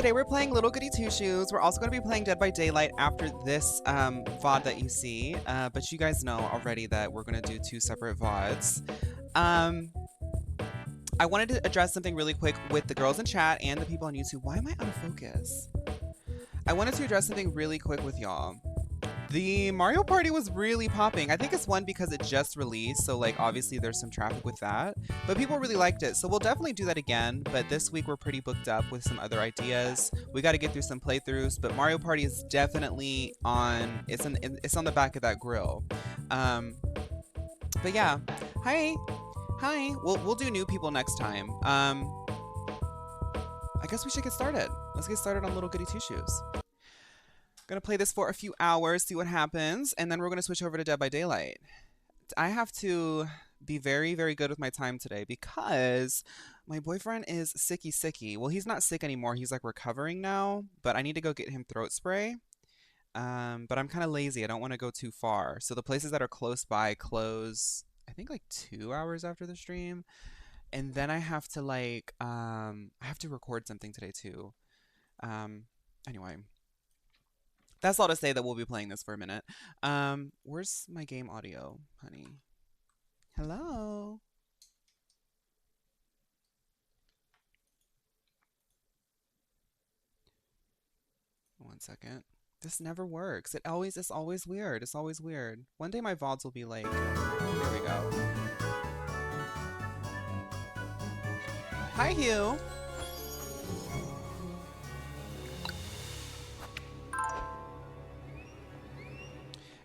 today we're playing Little Goody Two Shoes. We're also going to be playing Dead by Daylight after this VOD that you see. But you guys know already that we're going to do two separate VODs. Um, I wanted to address something really quick with the girls in chat and the people on YouTube. Why am I out of focus? I wanted to address something really quick with y'all. The Mario Party was really popping. I think it's one because it just released, so like obviously there's some traffic with that. But people really liked it, so we'll definitely do that again. But this week we're pretty booked up with some other ideas. We got to get through some playthroughs, but Mario Party is definitely on. It's on the back of that grill. But yeah, hi. We'll do new people next time. I guess we should get started. Let's get started on Little Goody Two Shoes. Gonna play this for a few hours, see what happens, and then we're gonna switch over to Dead by Daylight. I have to be very, very good with my time today because my boyfriend is sicky. Well, he's not sick anymore. He's like recovering now, but I need to go get him throat spray. But I'm kind of lazy. I don't want to go too far. So the places that are close by close, I think like 2 hours after the stream. And then I have to like, I have to record something today too. Anyway. That's all to say that we'll be playing this for a minute. Where's my game audio, honey? Hello? One second. This never works. It's always weird. It's always weird. One day my VODs will be like, there we go. Hi, Hugh.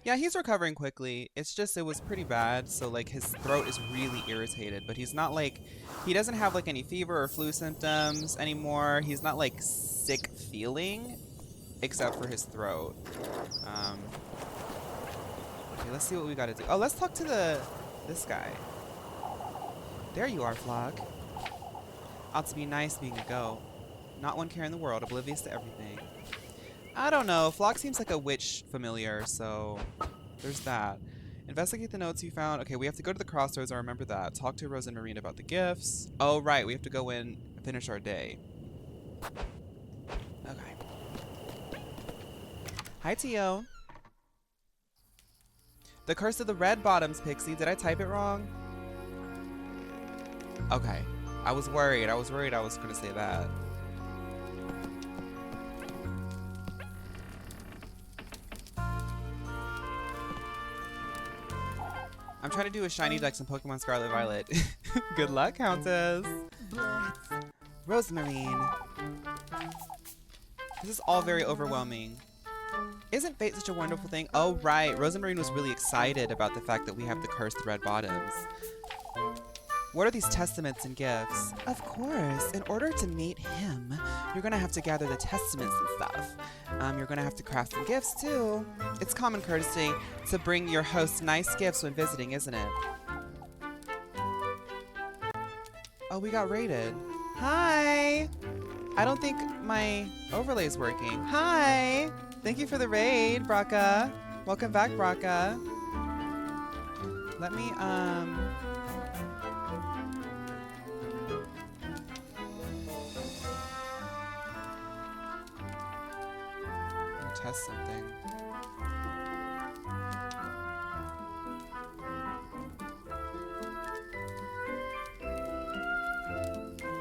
Yeah, he's recovering quickly. It's just, it was pretty bad. So like his throat is really irritated, but he's not like, he doesn't have like any fever or flu symptoms anymore. He's not like sick feeling, except for his throat. Okay, let's see what we gotta do. Oh, let's talk to this guy. There you are, Flock. Ought to be nice being a goat. Not one care in the world, oblivious to everything. I don't know. Flock seems like a witch familiar, so there's that. Investigate the notes you found. Okay, we have to go to the crossroads. I remember that. Talk to Rose and Marine about the gifts. Oh, right. We have to go in and finish our day. Okay. Hi, Tio. The Curse of the Red Bottoms, Pixie. Did I type it wrong? Okay. I was worried. I was worried I was going to say that. I'm trying to do a shiny dex in Pokemon Scarlet Violet. Good luck, Countess. Rosemarine. This is all very overwhelming. Isn't fate such a wonderful thing? Oh, right. Rosemarine was really excited about the fact that we have the cursed red bottoms. What are these testaments and gifts? Of course. In order to meet him, you're going to have to gather the testaments and stuff. You're going to have to craft some gifts, too. It's common courtesy to bring your host nice gifts when visiting, isn't it? Oh, we got raided. Hi! I don't think my overlay's working. Hi! Thank you for the raid, Braca. Welcome back, Braca. Let me, test something.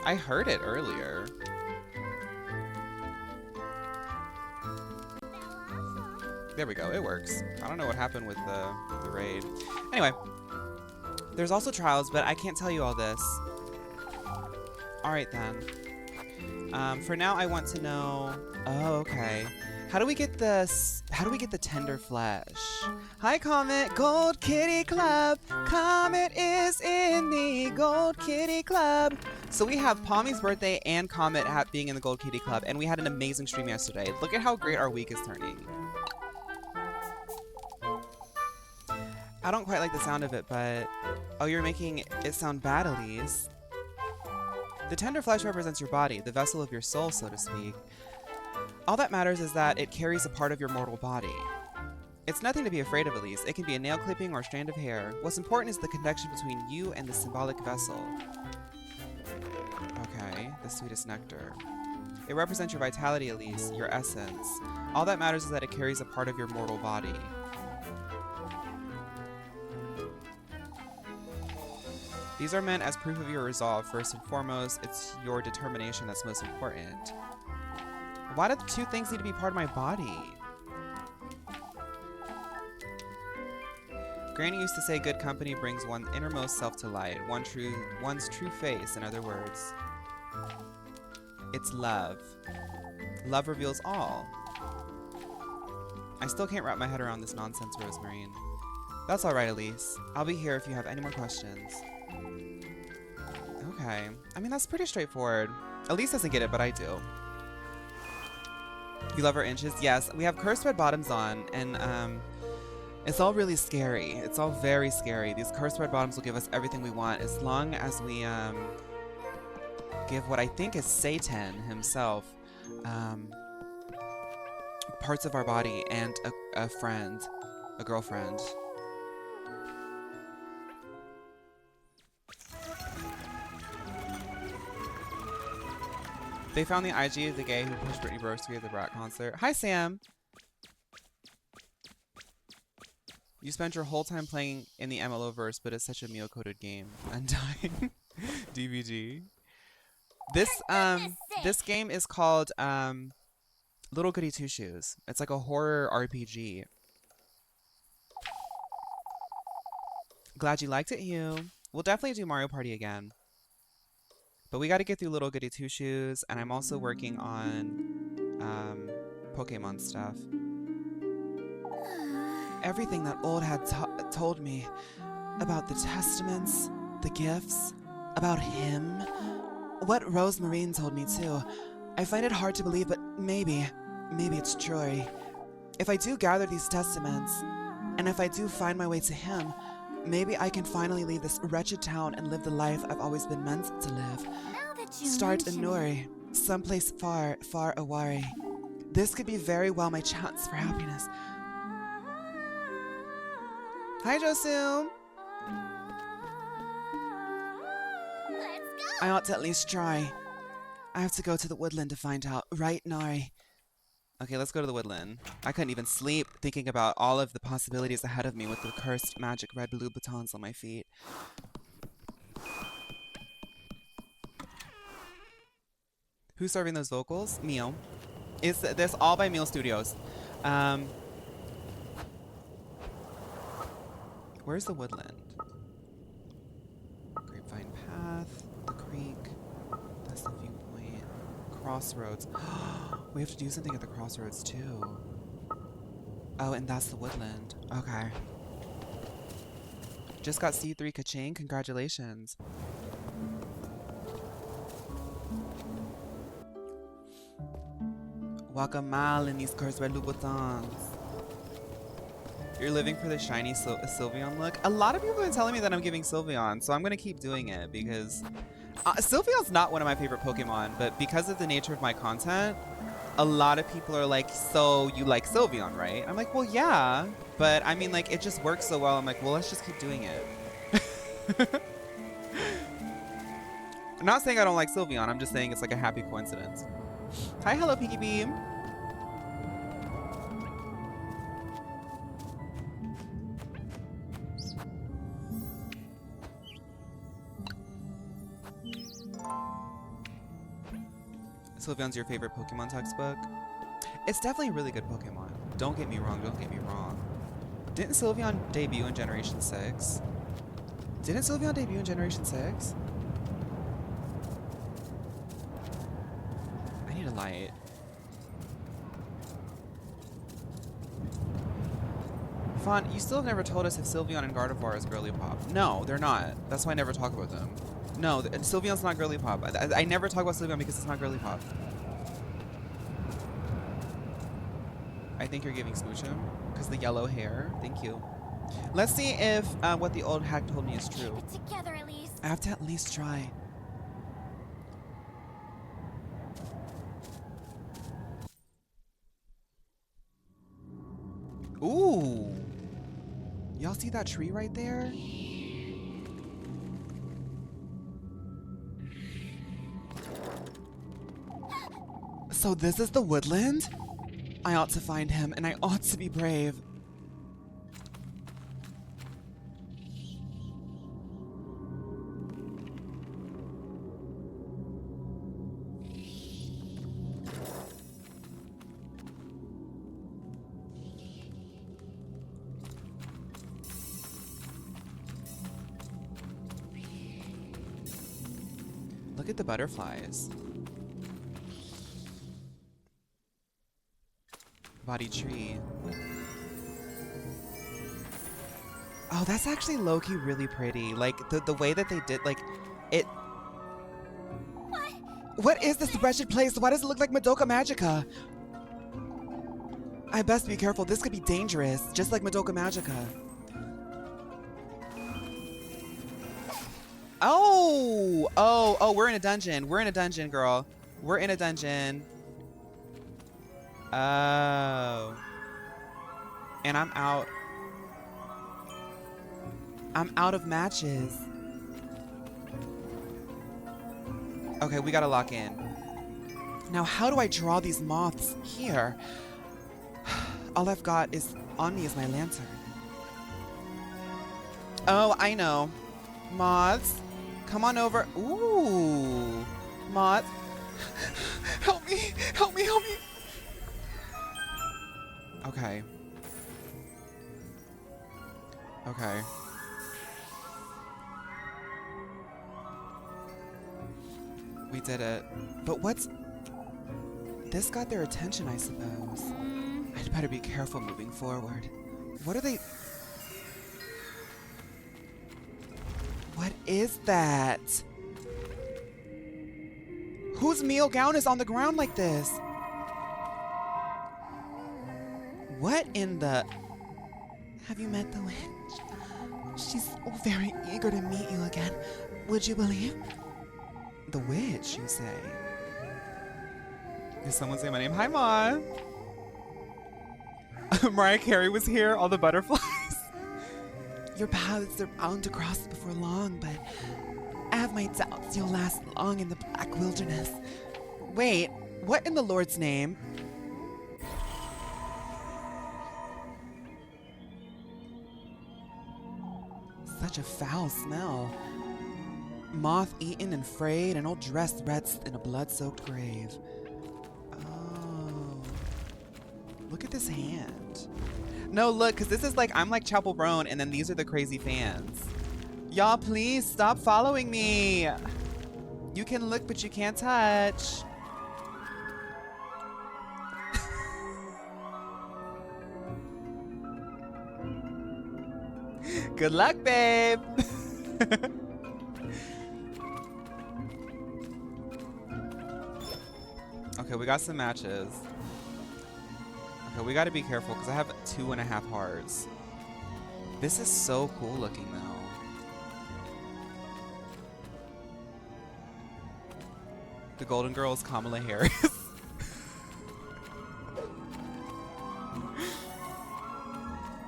I heard it earlier. There we go, it works. I don't know what happened with the raid. Anyway, there's also trials, but I can't tell you all this. Alright then. For now I want to know... Oh, okay. How do we get the tender flesh? Hi, Comet! Gold Kitty Club! Comet is in the Gold Kitty Club! So we have Palmy's birthday and Comet being in the Gold Kitty Club, and we had an amazing stream yesterday. Look at how great our week is turning. I don't quite like the sound of it, but... Oh, you're making it sound bad, Elise. The tender flesh represents your body, the vessel of your soul, so to speak. All that matters is that it carries a part of your mortal body. It's nothing to be afraid of, Elise. It can be a nail clipping or a strand of hair. What's important is the connection between you and the symbolic vessel. Okay, the sweetest nectar. It represents your vitality, Elise, your essence. All that matters is that it carries a part of your mortal body. These are meant as proof of your resolve. First and foremost, it's your determination that's most important. Why do the two things need to be part of my body? Granny used to say good company brings one's innermost self to light, one's true face, in other words. It's love. Love reveals all. I still can't wrap my head around this nonsense, Rosemarine. That's alright, Elise. I'll be here if you have any more questions. Okay. I mean, that's pretty straightforward. Elise doesn't get it, but I do. You love our inches? Yes. We have cursed red bottoms on, and, it's all really scary. It's all very scary. These cursed red bottoms will give us everything we want as long as we, give what I think is Satan himself, parts of our body and a friend, a girlfriend. They found the IG of the gay who pushed Britney Broski at the Brat concert. Hi, Sam. You spent your whole time playing in the MLO verse, but it's such a Mio-coded game. Undying. DVD. This game is called Little Goody Two Shoes. It's like a horror RPG. Glad you liked it, Hugh. We'll definitely do Mario Party again. But we got to get through Little Goody Two Shoes, and I'm also working on Pokemon stuff. Everything that Old had told me about the testaments, the gifts, about him, what Rosemarine told me too. I find it hard to believe, but maybe it's true. If I do gather these testaments, and if I do find my way to him, maybe I can finally leave this wretched town and live the life I've always been meant to live. Start in Nori, someplace far, far away. This could be very well my chance for happiness. Hi, Josue. I ought to at least try. I have to go to the woodland to find out right now. Okay, let's go to the woodland. I couldn't even sleep thinking about all of the possibilities ahead of me with the cursed magic red blue batons on my feet. Who's serving those vocals? Mio. Is this all by Mio Studios? Where's the woodland? Grapevine Path, the creek, that's the viewpoint, crossroads. We have to do something at the crossroads too. Oh, and that's the woodland. Okay. Just got C3 ka-ching, congratulations. Walk a mile in these cursed red Louboutins. You're living for the shiny Sylveon look? A lot of people have been telling me that I'm giving Sylveon, so I'm going to keep doing it because Sylveon's not one of my favorite Pokemon, but because of the nature of my content, a lot of people are like, so you like Sylveon, right? I'm like, well, yeah, but I mean, like, it just works so well. I'm like, well, let's just keep doing it. I'm not saying I don't like Sylveon, I'm just saying it's like a happy coincidence. Hi, hello, Pinky Beam. Sylveon's your favorite Pokemon textbook? It's definitely a really good Pokemon. Don't get me wrong, don't get me wrong. Didn't Sylveon debut in Generation 6? Didn't Sylveon debut in Generation 6? I need a light. Fawn, you still have never told us if Sylveon and Gardevoir is girly pop. No, they're not. That's why I never talk about them. No, Sylveon's not girly pop. I never talk about Sylveon because it's not girly pop. I think you're giving Smoochum because the yellow hair. Thank you. Let's see if what the old hack told me is true. Keep it together, Elise. I have to at least try. Ooh. Y'all see that tree right there? So this is the woodland? I ought to find him, and I ought to be brave. Look at the butterflies. Body tree. Oh, that's actually low-key really pretty. Like, the way that they did, like, it... What is this wretched place? Why does it look like Madoka Magica? I best be careful. This could be dangerous, just like Madoka Magica. Oh, we're in a dungeon. We're in a dungeon, girl. We're in a dungeon. Oh. And I'm out. I'm out of matches. Okay, we gotta lock in. Now, how do I draw these moths here? All I've got is on me is my lantern. Oh, I know. Moths, come on over. Ooh, moths. Help me, help me, help me. Okay. Okay. We did it. But what's... This got their attention, I suppose. I'd better be careful moving forward. What are they... What is that? Whose meal gown is on the ground like this? What in the... Have you met the witch? She's so very eager to meet you again. Would you believe? The witch, you say? Did someone say my name? Hi, Ma. Mariah Carey was here, all the butterflies. Your paths are bound to cross before long, but I have my doubts you'll last long in the black wilderness. Wait, what in the Lord's name? Such a foul smell. Moth eaten and frayed, and all dressed rests in a blood-soaked grave. Oh. Look at this hand. No, look, because this is like, I'm like Chapel Brown, and then these are the crazy fans. Y'all, please stop following me. You can look, but you can't touch. Good luck, babe. Okay, we got some matches. Okay, we gotta be careful because I have 2.5 hearts. This is so cool looking though. The Golden Girl is Kamala Harris.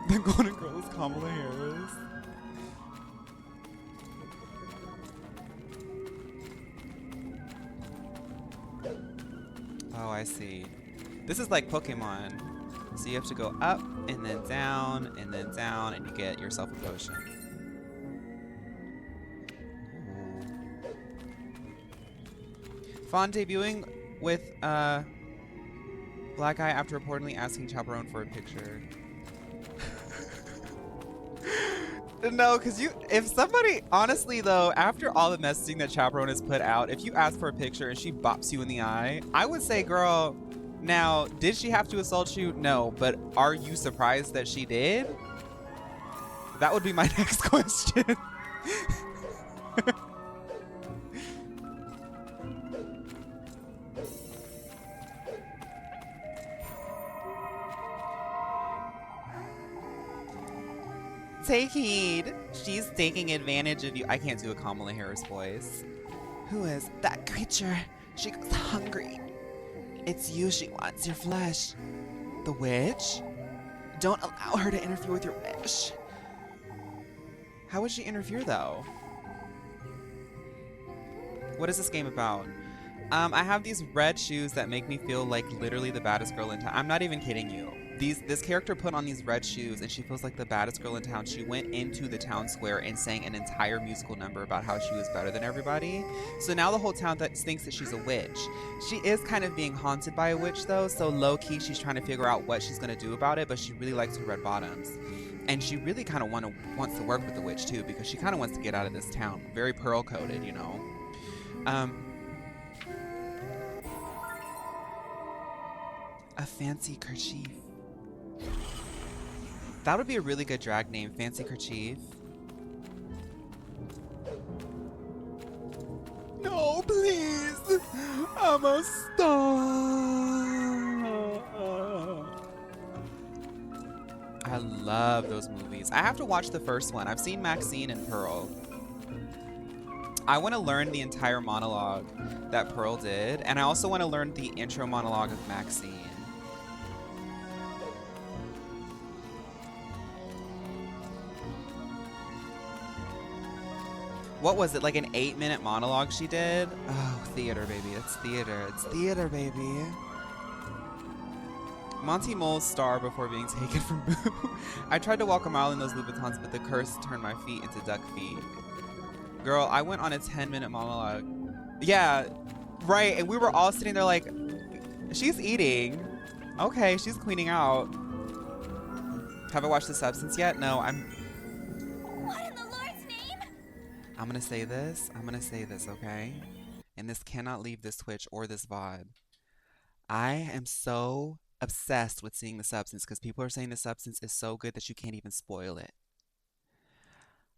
The Golden Girl is Kamala Harris. Oh, I see. This is like Pokemon. So you have to go up and then down and then down and you get yourself a potion. Ooh. Fawn debuting with Black Eye after reportedly asking Chaperone for a picture. No, because if somebody, honestly though, after all the messaging that Chaperone has put out, if you ask for a picture and she bops you in the eye, I would say, girl, now, did she have to assault you? No, but are you surprised that she did? That would be my next question. Take heed. She's taking advantage of you. I can't do a Kamala Harris voice. Who is that creature? She goes hungry. It's you she wants, your flesh. The witch? Don't allow her to interfere with your wish. How would she interfere, though? What is this game about? I have these red shoes that make me feel like literally the baddest girl in town. I'm not even kidding you. This character put on these red shoes and she feels like the baddest girl in town. She went into the town square and sang an entire musical number about how she was better than everybody. So now the whole town thinks that she's a witch. She is kind of being haunted by a witch though, so low key she's trying to figure out what she's gonna do about it, but she really likes her red bottoms. And she really kind of wants to work with the witch too, because she kind of wants to get out of this town. Very pearl coated, you know. A fancy kerchief. That would be a really good drag name, Fancy Kerchief. No, please! I'm a star! I love those movies. I have to watch the first one. I've seen Maxine and Pearl. I want to learn the entire monologue that Pearl did, and I also want to learn the intro monologue of Maxine. What was it, like an 8-minute monologue she did? Oh, theater, baby. It's theater. It's theater, baby. Monty Mole's star before being taken from Boo. I tried to walk a mile in those Louboutins, but the curse turned my feet into duck feet. Girl, I went on a 10-minute monologue. Yeah, right. And we were all sitting there like, she's eating. Okay, she's cleaning out. Have I watched The Substance yet? No, What in the Lord's name? I'm gonna say this. I'm gonna say this, okay? And this cannot leave this Twitch or this VOD. I am so obsessed with seeing The Substance because people are saying The Substance is so good that you can't even spoil it.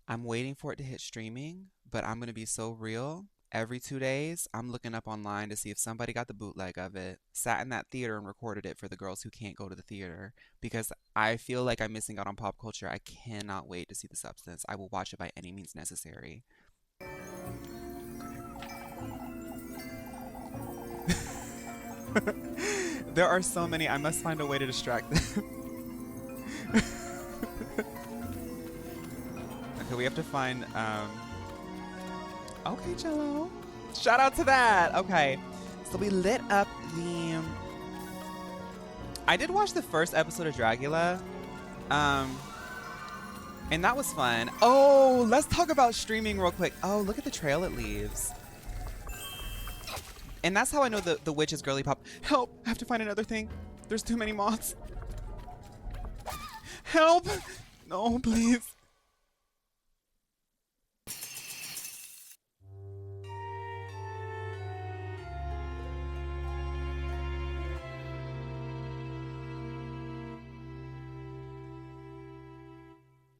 I'm waiting for it to hit streaming, but I'm gonna be so real. Every 2 days, I'm looking up online to see if somebody got the bootleg of it, sat in that theater and recorded it for the girls who can't go to the theater, because I feel like I'm missing out on pop culture. I cannot wait to see The Substance. I will watch it by any means necessary. There are so many. I must find a way to distract them. Okay, we have to find, okay, Jello. Shout out to that. Okay, so we lit up the... I did watch the first episode of Dragula, and that was fun. Oh, let's talk about streaming real quick. Oh, look at the trail it leaves. And that's how I know the witch is girly pop. Help! I have to find another thing. There's too many moths. Help! No, please.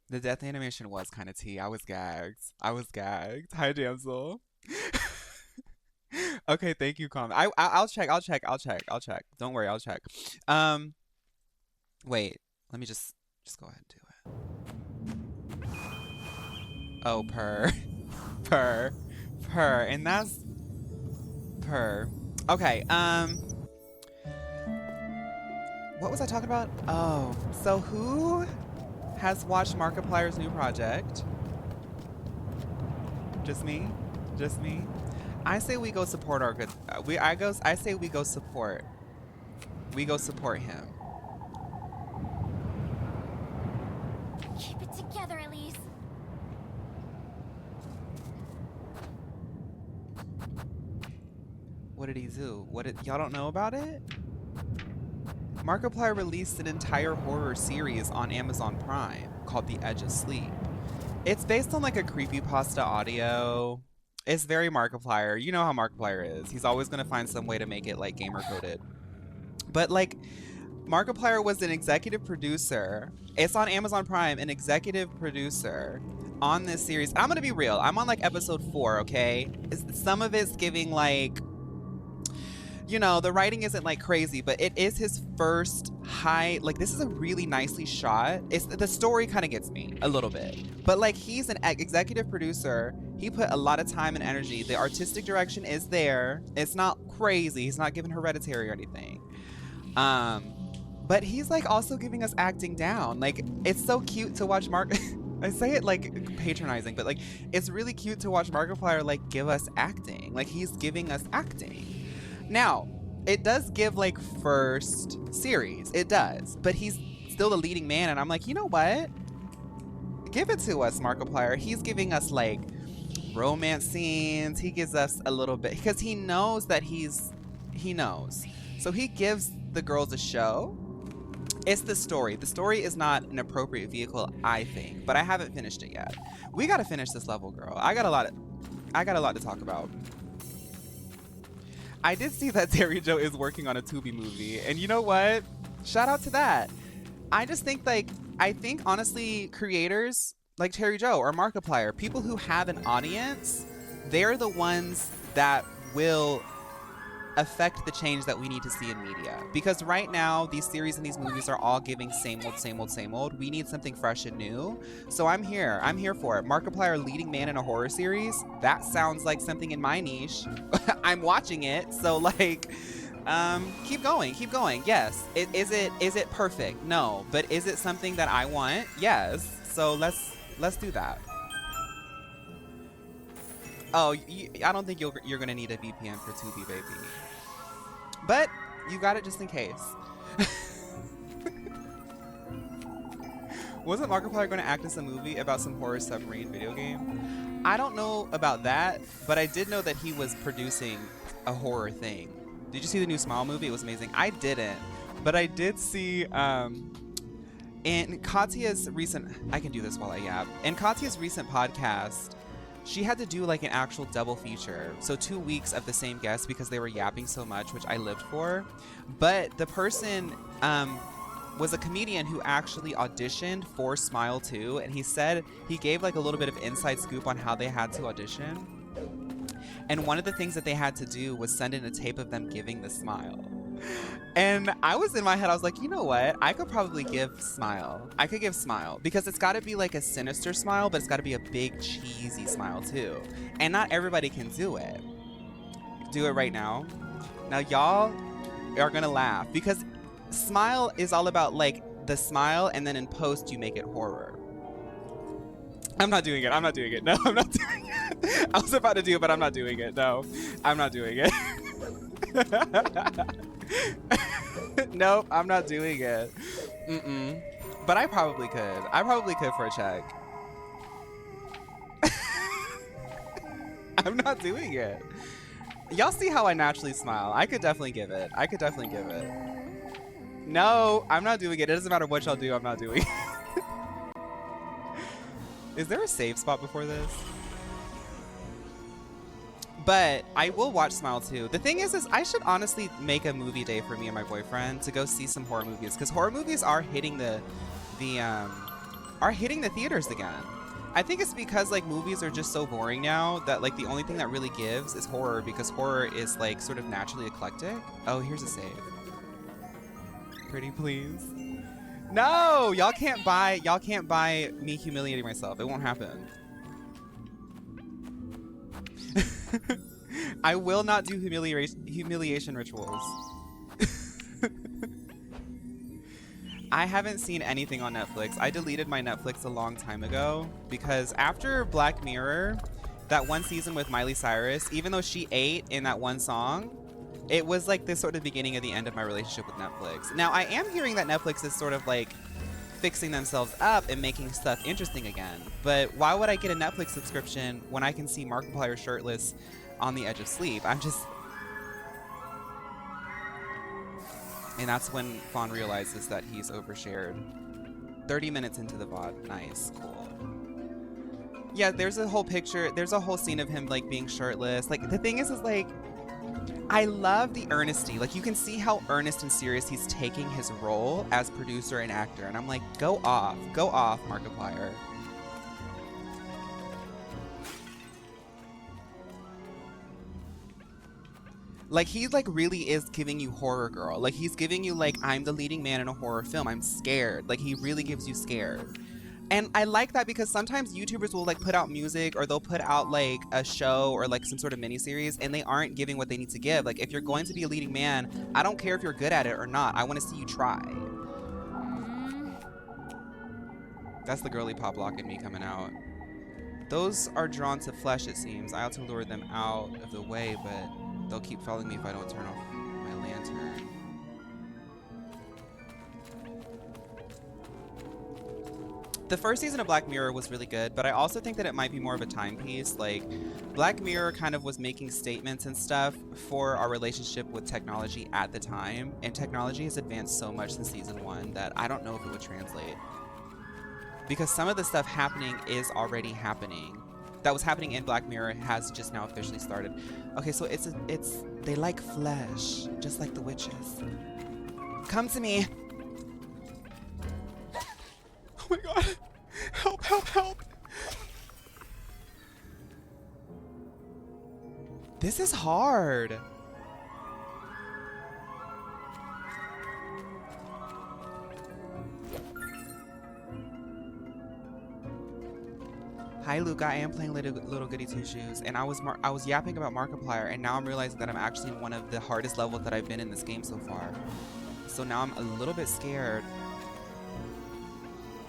The death animation was kind of tea. I was gagged. I was gagged. Hi, damsel. Okay, thank you, Calm. I'll check. Don't worry, I'll check. Wait. Let me just go ahead and do it. Oh, purr. Purr. Purr. And that's purr. Okay, what was I talking about? Oh, so who has watched Markiplier's new project? Just me? Just me? I say we go support our good. I say we go support. We go support him. Keep it together, Elise. What did he do? Y'all don't know about it? Markiplier released an entire horror series on Amazon Prime called The Edge of Sleep. It's based on like a creepypasta audio. It's very Markiplier. You know how Markiplier is. He's always going to find some way to make it like gamer coded. But like Markiplier was an executive producer. It's on Amazon Prime, an executive producer on this series. I'm going to be real. I'm on like episode 4, okay? Some of it's giving like, you know, the writing isn't like crazy, but it is his first high, like this is a really nicely shot. The story kind of gets me a little bit, but like he's an executive producer. He put a lot of time and energy. The artistic direction is there. It's not crazy. He's not giving Hereditary or anything. But he's like also giving us acting down. Like it's so cute to watch Mark. I say it like patronizing, but like it's really cute to watch Markiplier like give us acting. Like he's giving us acting. Now, it does give like first series. It does. But he's still the leading man, and I'm like, you know what? Give it to us, Markiplier. He's giving us like romance scenes. He gives us a little bit because he knows that he knows. So he gives the girls a show. It's the story. The story is not an appropriate vehicle, I think, but I haven't finished it yet. We gotta finish this level, girl. I got a lot to talk about. I did see that Terry Joe is working on a Tubi movie, and you know what? Shout out to that. I just think like I think honestly creators like Terry Joe or Markiplier, people who have an audience, they're the ones that will affect the change that we need to see in media. Because right now, these series and these movies are all giving same old, same old, same old. We need something fresh and new. So I'm here. I'm here for it. Markiplier leading man in a horror series. That sounds like something in my niche. I'm watching it. So like, keep going, keep going. Yes. Is it perfect? No. But is it something that I want? Yes. So let's do that. Oh, I don't think you're gonna need a VPN for Tubi, baby. But you got it just in case. Wasn't Markiplier going to act as a movie about some horror submarine video game? I don't know about that, but I did know that he was producing a horror thing. Did you see the new Smile movie? It was amazing. I didn't, but I did see in Katya's recent. I can do this while I yap. In Katya's recent podcast, she had to do like an actual double feature. So 2 weeks of the same guest because they were yapping so much, which I lived for. But the person was a comedian who actually auditioned for Smile 2. And he said he gave like a little bit of inside scoop on how they had to audition. And one of the things that they had to do was send in a tape of them giving the smile. And I was in my head, I was like, you know what? I could probably give Smile. I could give Smile because it's got to be like a sinister smile, but it's got to be a big cheesy smile too. And not everybody can do it. Do it right now. Now y'all are going to laugh because Smile is all about like the smile and then in post you make it horror. I'm not doing it. I'm not doing it. No, I'm not doing it. I was about to do it, but I'm not doing it. No, I'm not doing it. Nope, I'm not doing it. But I probably could. I probably could for a check. I'm not doing it. Y'all see how I naturally smile. I could definitely give it. I could definitely give it. No, I'm not doing it. It doesn't matter what y'all do, I'm not doing it. Is there a save spot before this? But I will watch Smile 2. The thing is I should honestly make a movie day for me and my boyfriend to go see some horror movies because horror movies are hitting the theaters again. I think it's because like movies are just so boring now that like the only thing that really gives is horror because horror is like sort of naturally eclectic. Oh, here's a save. Pretty please. No, y'all can't buy me humiliating myself. It won't happen. I will not do humiliation rituals. I haven't seen anything on Netflix. I deleted my Netflix a long time ago because after Black Mirror, that one season with Miley Cyrus, even though she ate in that one song, it was like the sort of beginning of the end of my relationship with Netflix. Now, I am hearing that Netflix is sort of like fixing themselves up and making stuff interesting again. But why would I get a Netflix subscription when I can see Markiplier shirtless on the edge of sleep? I'm just... And that's when Fawn realizes that he's overshared. 30 minutes into the VOD. Nice. Cool. Yeah, there's a whole picture. There's a whole scene of him like being shirtless. Like the thing is like, I love the earnesty. Like you can see how earnest and serious he's taking his role as producer and actor. And I'm like, go off, Markiplier. Like he like really is giving you horror girl. Like he's giving you like, I'm the leading man in a horror film. I'm scared. Like he really gives you scared. And I like that because sometimes YouTubers will like put out music or they'll put out like a show or like some sort of miniseries and they aren't giving what they need to give. Like if you're going to be a leading man, I don't care if you're good at it or not. I want to see you try. That's the girly pop lock in me coming out. Those are drawn to flesh, it seems. I ought to lure them out of the way, but they'll keep following me if I don't turn off my lantern. The first season of Black Mirror was really good, but I also think that it might be more of a timepiece. Like, Black Mirror kind of was making statements and stuff for our relationship with technology at the time, and technology has advanced so much since season 1 that I don't know if it would translate. Because some of the stuff happening is already happening. That was happening in Black Mirror has just now officially started. Okay, so they like flesh, just like the witches. Come to me. Oh my god. Help, help, help. This is hard. Hi Luca, I am playing Little Goody Two Shoes, and I was yapping about Markiplier, and now I'm realizing that I'm actually in one of the hardest levels that I've been in this game so far. So now I'm a little bit scared.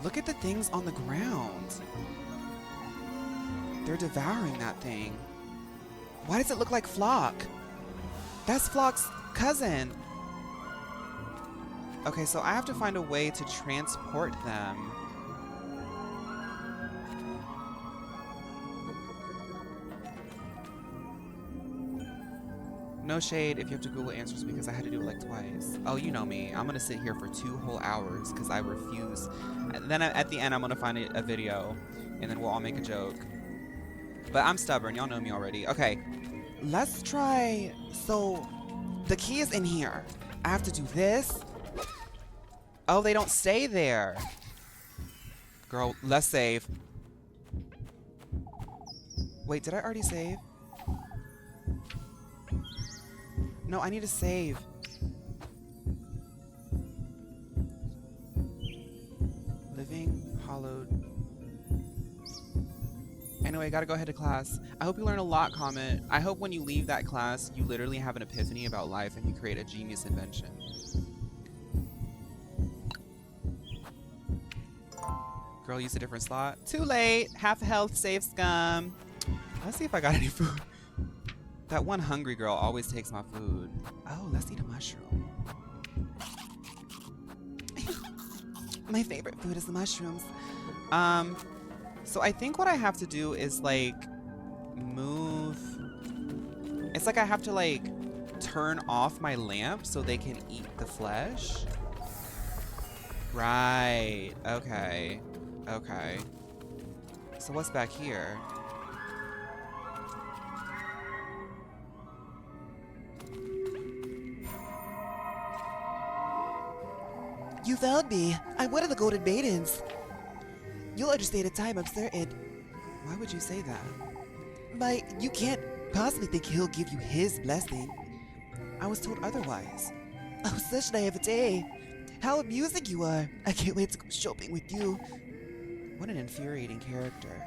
Look at the things on the ground. They're devouring that thing. Why does it look like Flock? That's Flock's cousin. Okay, so I have to find a way to transport them. No shade if you have to Google answers because I had to do it like twice. Oh, you know me. I'm gonna sit here for 2 whole hours because I refuse. And then at the end, I'm gonna find a video and then we'll all make a joke. But I'm stubborn. Y'all know me already. Okay, let's try. So the key is in here. I have to do this. Oh, they don't stay there. Girl, let's save. Wait, did I already save? No, I need to save. Living, hollowed. Anyway, I gotta go ahead to class. I hope you learn a lot, Comet. I hope when you leave that class, you literally have an epiphany about life and you create a genius invention. Girl, use a different slot. Too late. Half health, save scum. Let's see if I got any food. That one hungry girl always takes my food. Oh, let's eat a mushroom. My favorite food is the mushrooms. So I think what I have to do is like move. It's like I have to like turn off my lamp so they can eat the flesh. Right. Okay. Okay. So what's back here? You found me. I'm one of the golden maidens. You'll understand in time, I'm certain. Why would you say that? You can't possibly think he'll give you his blessing. I was told otherwise. Oh, such naivete. How amusing you are. I can't wait to go shopping with you. What an infuriating character.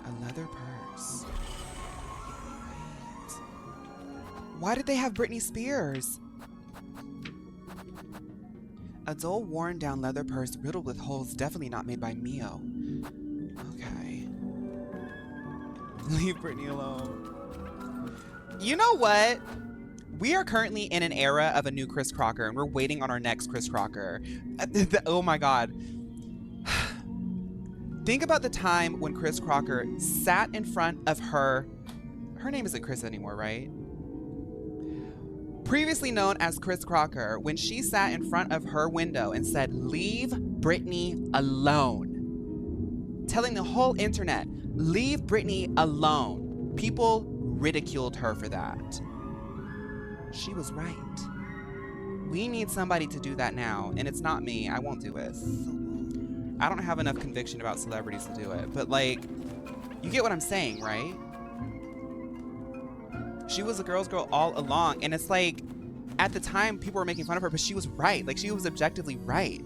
A leather purse. Right. Why did they have Britney Spears? A dull, worn-down leather purse riddled with holes, definitely not made by Mio. Okay. Leave Britney alone. You know what? We are currently in an era of a new Chris Crocker, and we're waiting on our next Chris Crocker. Oh my god. Think about the time when Chris Crocker sat in front of her name isn't Chris anymore, right? Previously known as Chris Crocker, when she sat in front of her window and said, "Leave Britney alone." Telling the whole internet, "Leave Britney alone." People ridiculed her for that. She was right. We need somebody to do that now, and it's not me. I won't do it. I don't have enough conviction about celebrities to do it, but like, you get what I'm saying, right? She was a girl's girl all along, and it's like, at the time, people were making fun of her, but she was right. Like, she was objectively right.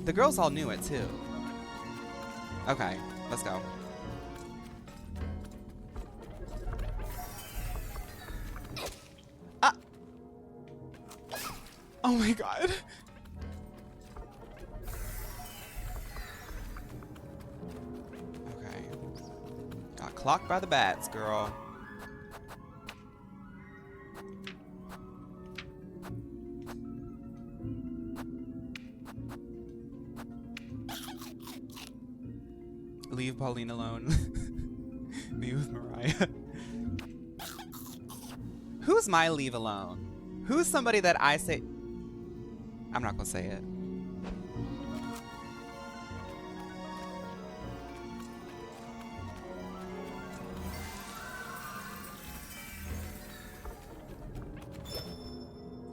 The girls all knew it, too. Okay, let's go. Ah! Oh my god. clocked by the bats, girl. Leave Pauline alone. Me with Mariah. Who's my leave alone? Who's somebody that I say... I'm not gonna say it.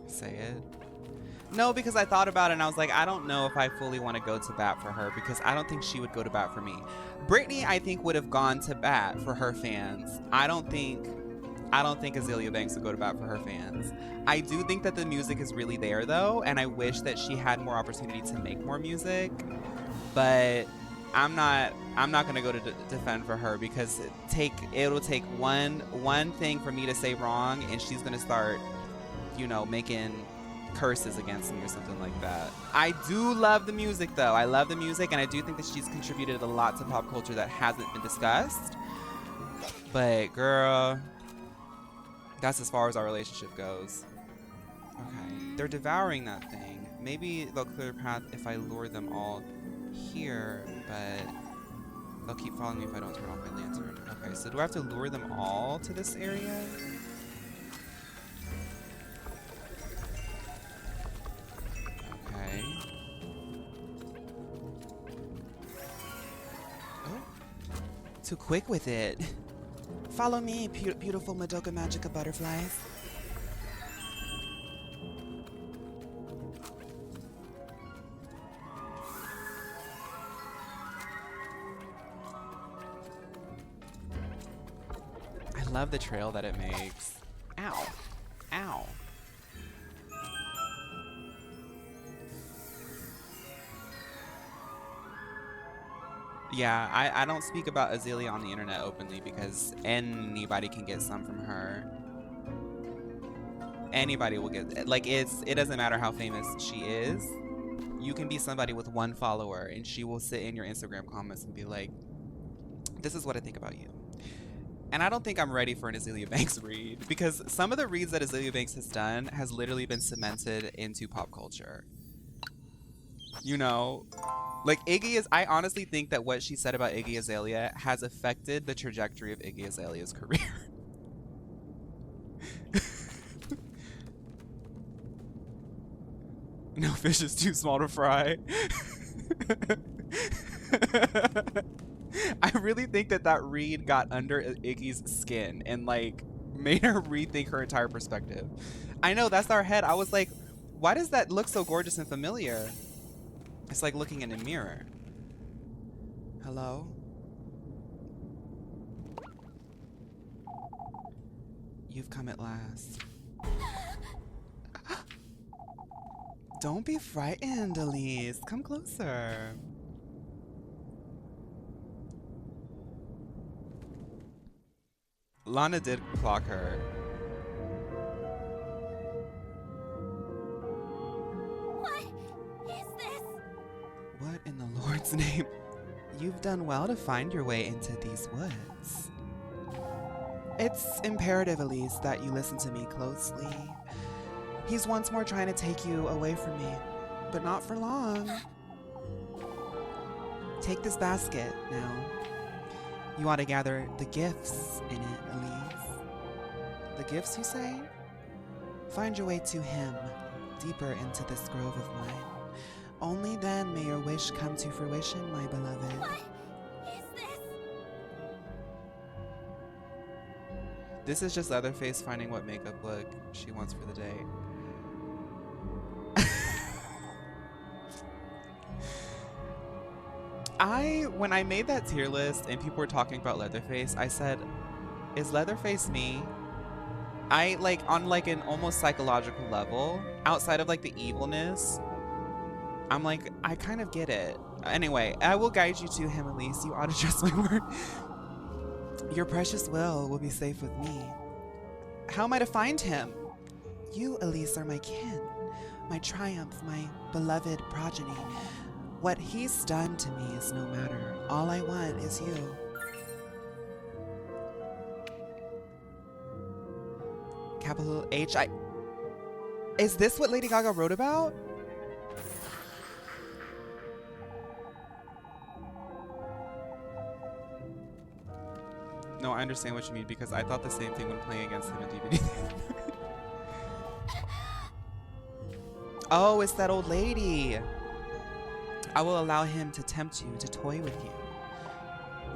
Say it. No, because I thought about it and I was like, I don't know if I fully want to go to bat for her because I don't think she would go to bat for me. Brittany, I think, would have gone to bat for her fans. I don't think Azealia Banks would go to bat for her fans. I do think that the music is really there though, and I wish that she had more opportunity to make more music. But I'm not gonna go to defend for her because it'll take one thing for me to say wrong, and she's gonna start, you know, making curses against me or something like that. I do love the music though. I love the music, and I do think that she's contributed a lot to pop culture that hasn't been discussed. But girl, that's as far as our relationship goes. Okay, they're devouring that thing. Maybe they'll clear a path if I lure them all here, but they'll keep following me if I don't turn off my lantern. Okay, so do I have to lure them all to this area? Okay. Oh, too quick with it. Follow me, beautiful Madoka Magica butterflies. I love the trail that it makes. Ow. Ow. Yeah, I don't speak about Azealia on the internet openly because anybody can get some from her. Anybody will get, like, it doesn't matter how famous she is. You can be somebody with one follower and she will sit in your Instagram comments and be like, this is what I think about you. And I don't think I'm ready for an Azealia Banks read because some of the reads that Azealia Banks has done has literally been cemented into pop culture. You know, like I honestly think that what she said about Iggy Azalea has affected the trajectory of Iggy Azalea's career. No fish is too small to fry. I really think that read got under Iggy's skin and like made her rethink her entire perspective. I know, that's our head. I was like, why does that look so gorgeous and familiar? It's like looking in a mirror. Hello? You've come at last. Don't be frightened, Elise. Come closer. Lana did clock her. What is this? What in the Lord's name? You've done well to find your way into these woods. It's imperative, Elise, that you listen to me closely. He's once more trying to take you away from me, but not for long. Take this basket now. You want to gather the gifts in it, Elise. The gifts, you say? Find your way to him, deeper into this grove of mine. Only then may your wish come to fruition, my beloved. What is this? This is just Leatherface finding what makeup look she wants for the day. When I made that tier list and people were talking about Leatherface, I said, is Leatherface me? I like on like an almost psychological level, outside of like the evilness, I'm like, I kind of get it. Anyway, I will guide you to him, Elise. You ought to trust my word. Your precious will be safe with me. How am I to find him? You, Elise, are my kin, my triumph, my beloved progeny. What he's done to me is no matter. All I want is you. capital H. Is this what Lady Gaga wrote about? No, I understand what you mean because I thought the same thing when playing against him in DVD. Oh, it's that old lady. I will allow him to tempt you, to toy with you.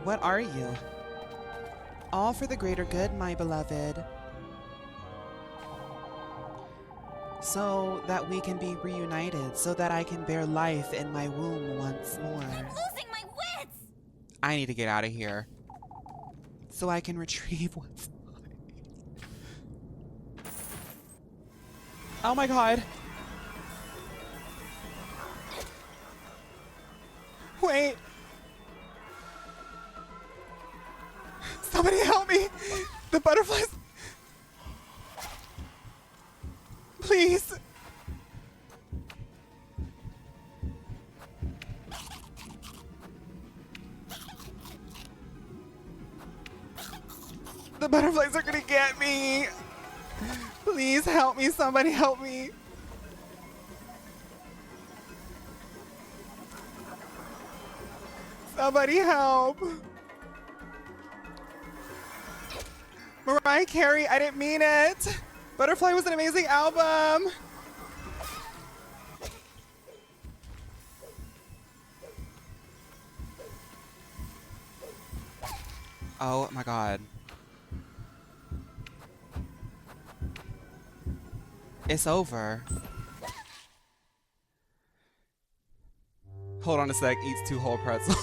What are you? All for the greater good, my beloved. So that we can be reunited, so that I can bear life in my womb once more. I'm losing my wits! I need to get out of here. So I can retrieve what's mine. Oh my god. Wait. Somebody help me. The butterflies. Please. The butterflies are gonna get me. Please help me. Somebody help me. Somebody help. Mariah Carey, I didn't mean it. Butterfly was an amazing album. Oh my god. It's over. Hold on a sec, eats 2 whole pretzels.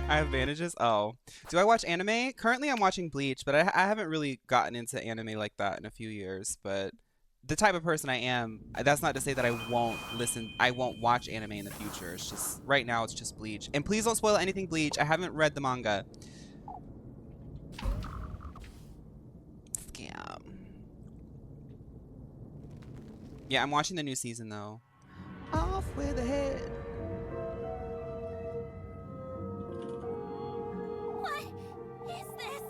I have bandages? Oh. Do I watch anime? Currently I'm watching Bleach, but I haven't really gotten into anime like that in a few years. But the type of person I am, that's not to say that I won't watch anime in the future. It's just, right now it's just Bleach. And please don't spoil anything Bleach. I haven't read the manga. Scam. Yeah, I'm watching the new season though. Off with the head. What is this?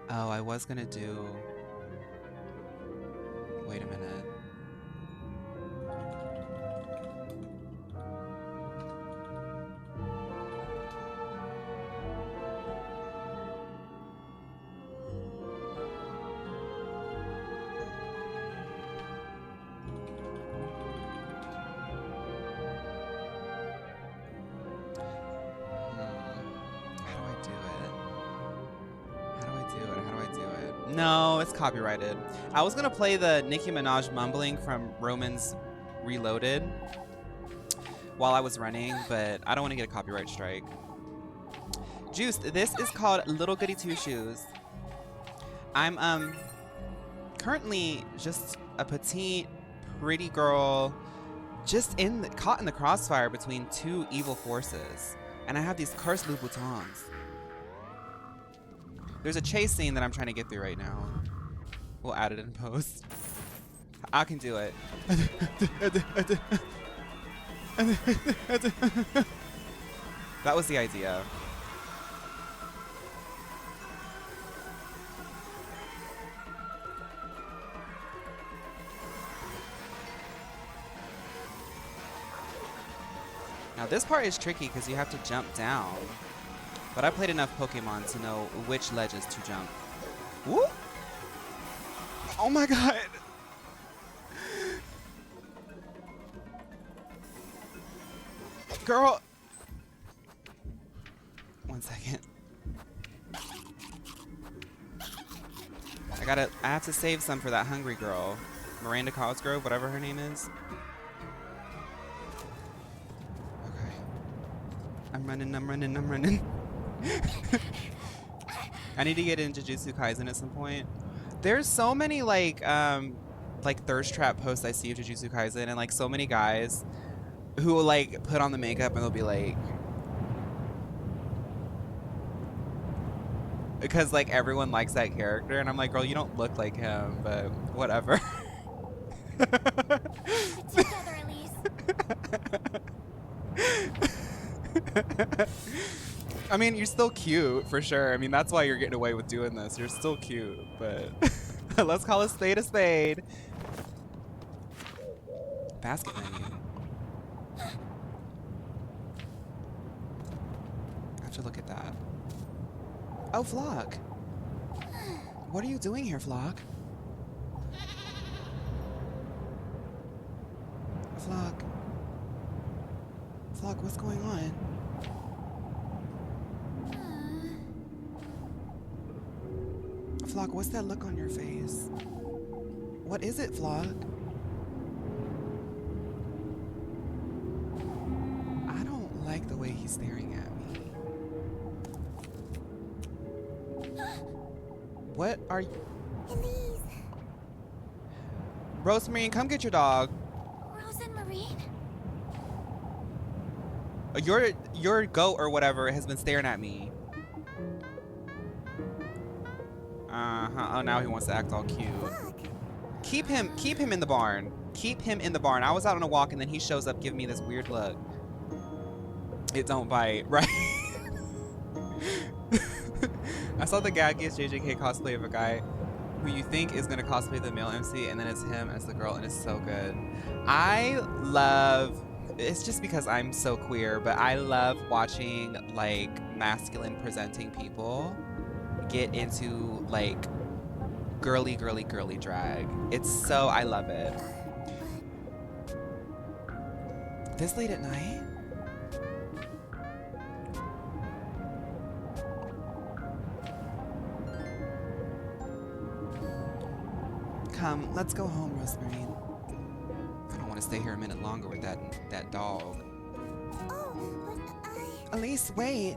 Oh, I was gonna do... Wait a minute. No, it's copyrighted. I was gonna play the Nicki Minaj mumbling from Romans Reloaded while I was running, but I don't want to get a copyright strike. Juice, this is called Little Goody Two Shoes. I'm currently just a petite, pretty girl, just caught in the crossfire between 2 evil forces, and I have these cursed Louboutins. There's a chase scene that I'm trying to get through right now. We'll add it in post. I can do it. That was the idea. Now this part is tricky because you have to jump down. But I played enough Pokemon to know which ledges to jump. Whoop! Oh my god! Girl! 1 second. I have to save some for that hungry girl. Miranda Cosgrove, whatever her name is. Okay. I'm running. I need to get into Jujutsu Kaisen at some point. There's so many like thirst trap posts I see of Jujutsu Kaisen, and like so many guys who will like put on the makeup and they'll be like, because like everyone likes that character, and I'm like, girl, you don't look like him, but whatever. Together, Elise. I mean, you're still cute, for sure. I mean, that's why you're getting away with doing this. You're still cute, but let's call a spade a spade. Basket menu. I have to look at that. Oh, Flock. What are you doing here, Flock? Flock. Flock, what's going on? Flock, what's that look on your face? What is it, Flock? I don't like the way he's staring at me. What are you? Elise. Rosemary, come get your dog. Rose and Marine? Your goat or whatever has been staring at me. Oh, now he wants to act all cute. Look. Keep him in the barn. Keep him in the barn. I was out on a walk and then he shows up giving me this weird look. It don't bite, right? I saw the gaggiest JJK cosplay of a guy who you think is gonna cosplay the male MC and then it's him as the girl and it's so good. I love, it's just because I'm so queer, but I love watching like masculine presenting people get into like girly drag. It's so, I love it. This late at night? Come, let's go home, Rosemary. I don't want to stay here a minute longer with that dog. Oh, but Elise, wait.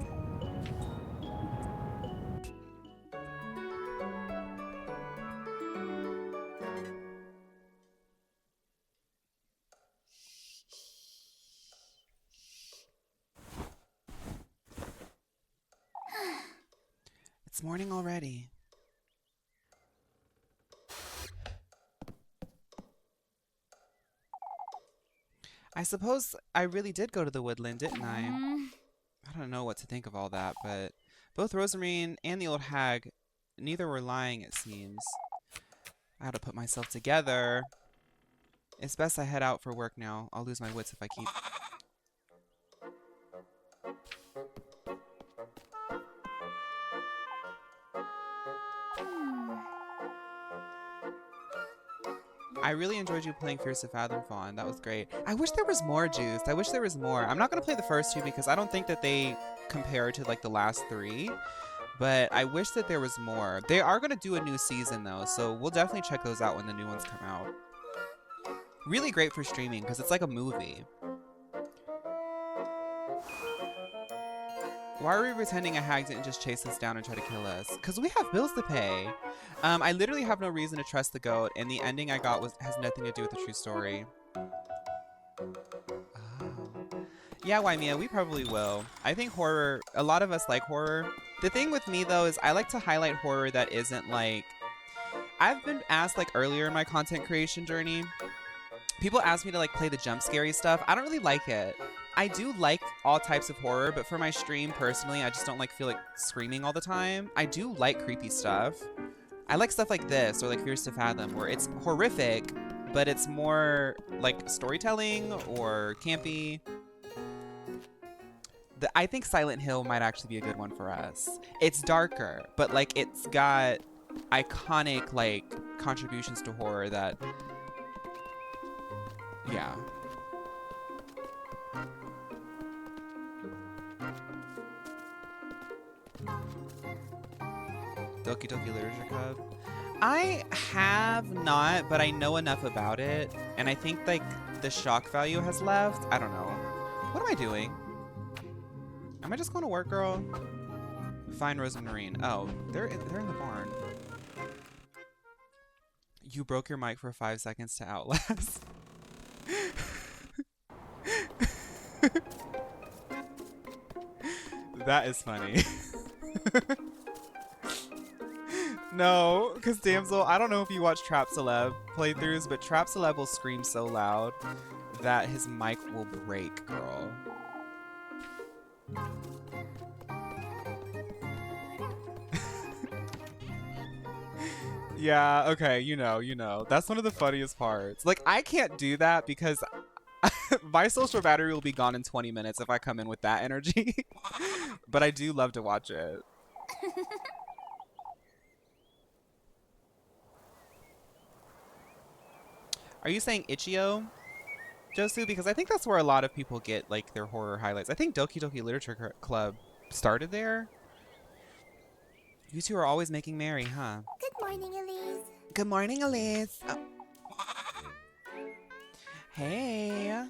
It's morning already. I suppose I really did go to the woodland, didn't I? I don't know what to think of all that, but both Rosemary and the old hag, neither were lying, it seems. I had to put myself together. It's best I head out for work now. I'll lose my wits if I keep... I really enjoyed you playing Fierce to Fathom Fawn. That was great. I wish there was more, Juice. I wish there was more. I'm not going to play the first two because I don't think that they compare to like the last three. But I wish that there was more. They are going to do a new season though, so we'll definitely check those out when the new ones come out. Really great for streaming because it's like a movie. Why are we pretending a hag didn't just chase us down and try to kill us? Because we have bills to pay. I literally have no reason to trust the goat, and the ending I got has nothing to do with the true story. Oh. Yeah, Waimia, we probably will. I think horror, a lot of us like horror. The thing with me, though, is I like to highlight horror that isn't like... I've been asked, like, earlier in my content creation journey, people ask me to, like, play the jump scary stuff. I don't really like it. I do like all types of horror, but for my stream, personally, I just don't feel like screaming all the time. I do like creepy stuff. I like stuff like this, or like Fierce to Fathom, where it's horrific, but it's more like storytelling or campy. I think Silent Hill might actually be a good one for us. It's darker, but like it's got iconic like contributions to horror that, yeah. Doki Doki Literature Club. I have not, but I know enough about it, and I think like the shock value has left. I don't know. What am I doing? Am I just going to work, girl? Find Rose and Marine. Oh, they're in the barn. You broke your mic for 5 seconds to Outlast. That is funny. No, because Damsel, I don't know if you watch Trap Celeb playthroughs, but Trap Celeb will scream so loud that his mic will break, girl. Yeah, okay, you know. That's one of the funniest parts. Like, I can't do that because my social battery will be gone in 20 minutes if I come in with that energy. But I do love to watch it. Are you saying Ichio, Josu? Because I think that's where a lot of people get like their horror highlights. I think Doki Doki Literature Club started there. You two are always making merry, huh? Good morning, Elise. Good morning, Elise. Oh. Hey.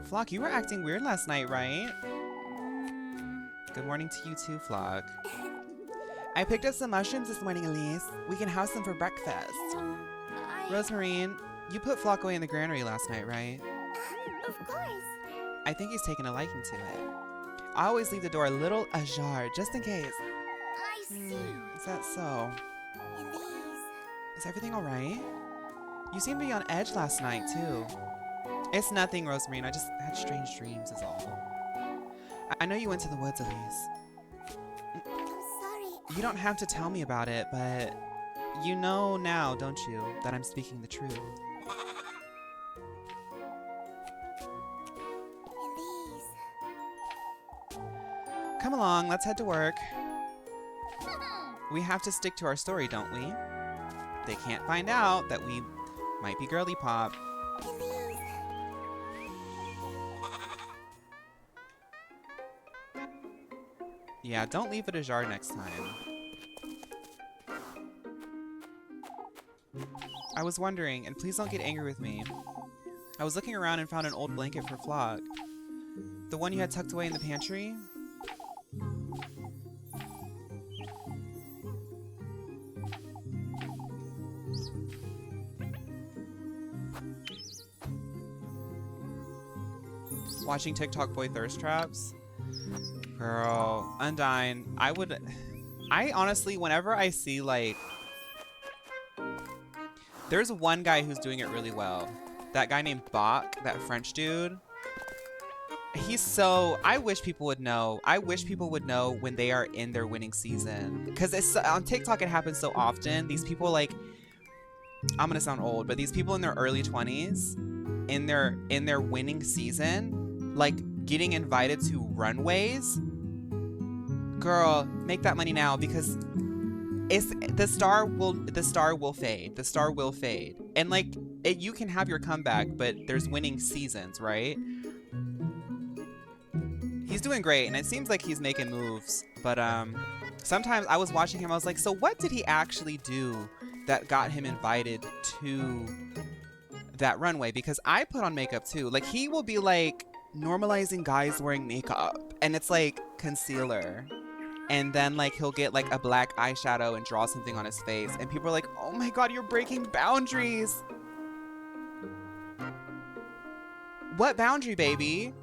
Flock, you were acting weird last night, right? Good morning to you too, Flock. I picked up some mushrooms this morning, Elise. We can have some for breakfast. Rosemarine, you put Flock away in the granary last night, right? Of course. I think he's taken a liking to it. I always leave the door a little ajar, just in case. I see. Is that so? Elise. Is everything all right? You seemed to be on edge last night, too. It's nothing, Rosemarine. I just had strange dreams, is all. I know you went to the woods, Elise. I'm sorry. You don't have to tell me about it, but you know now, don't you, that I'm speaking the truth. Elise. Come along, let's head to work. We have to stick to our story, don't we? They can't find out that we might be girly pop. Elise. Yeah, don't leave it ajar next time. I was wondering, and please don't get angry with me. I was looking around and found an old blanket for Flock. The one you had tucked away in the pantry? Watching TikTok boy thirst traps? Girl, Undyne, I honestly, whenever I see like, there's one guy who's doing it really well. That guy named Bach, that French dude. I wish people would know. I wish people would know when they are in their winning season. Because it's on TikTok, it happens so often. These people like, I'm gonna sound old, but these people in their early 20s, in their winning season, like getting invited to runways. Girl, make that money now because the star will fade. The star will fade. And like you can have your comeback, but there's winning seasons, right? He's doing great, and it seems like he's making moves. But sometimes I was watching him, I was like, so what did he actually do that got him invited to that runway? Because I put on makeup too. Like he will be like normalizing guys wearing makeup, and it's like concealer. And then like he'll get like a black eyeshadow and draw something on his face, and people are like, oh my god, you're breaking boundaries. What boundary, baby?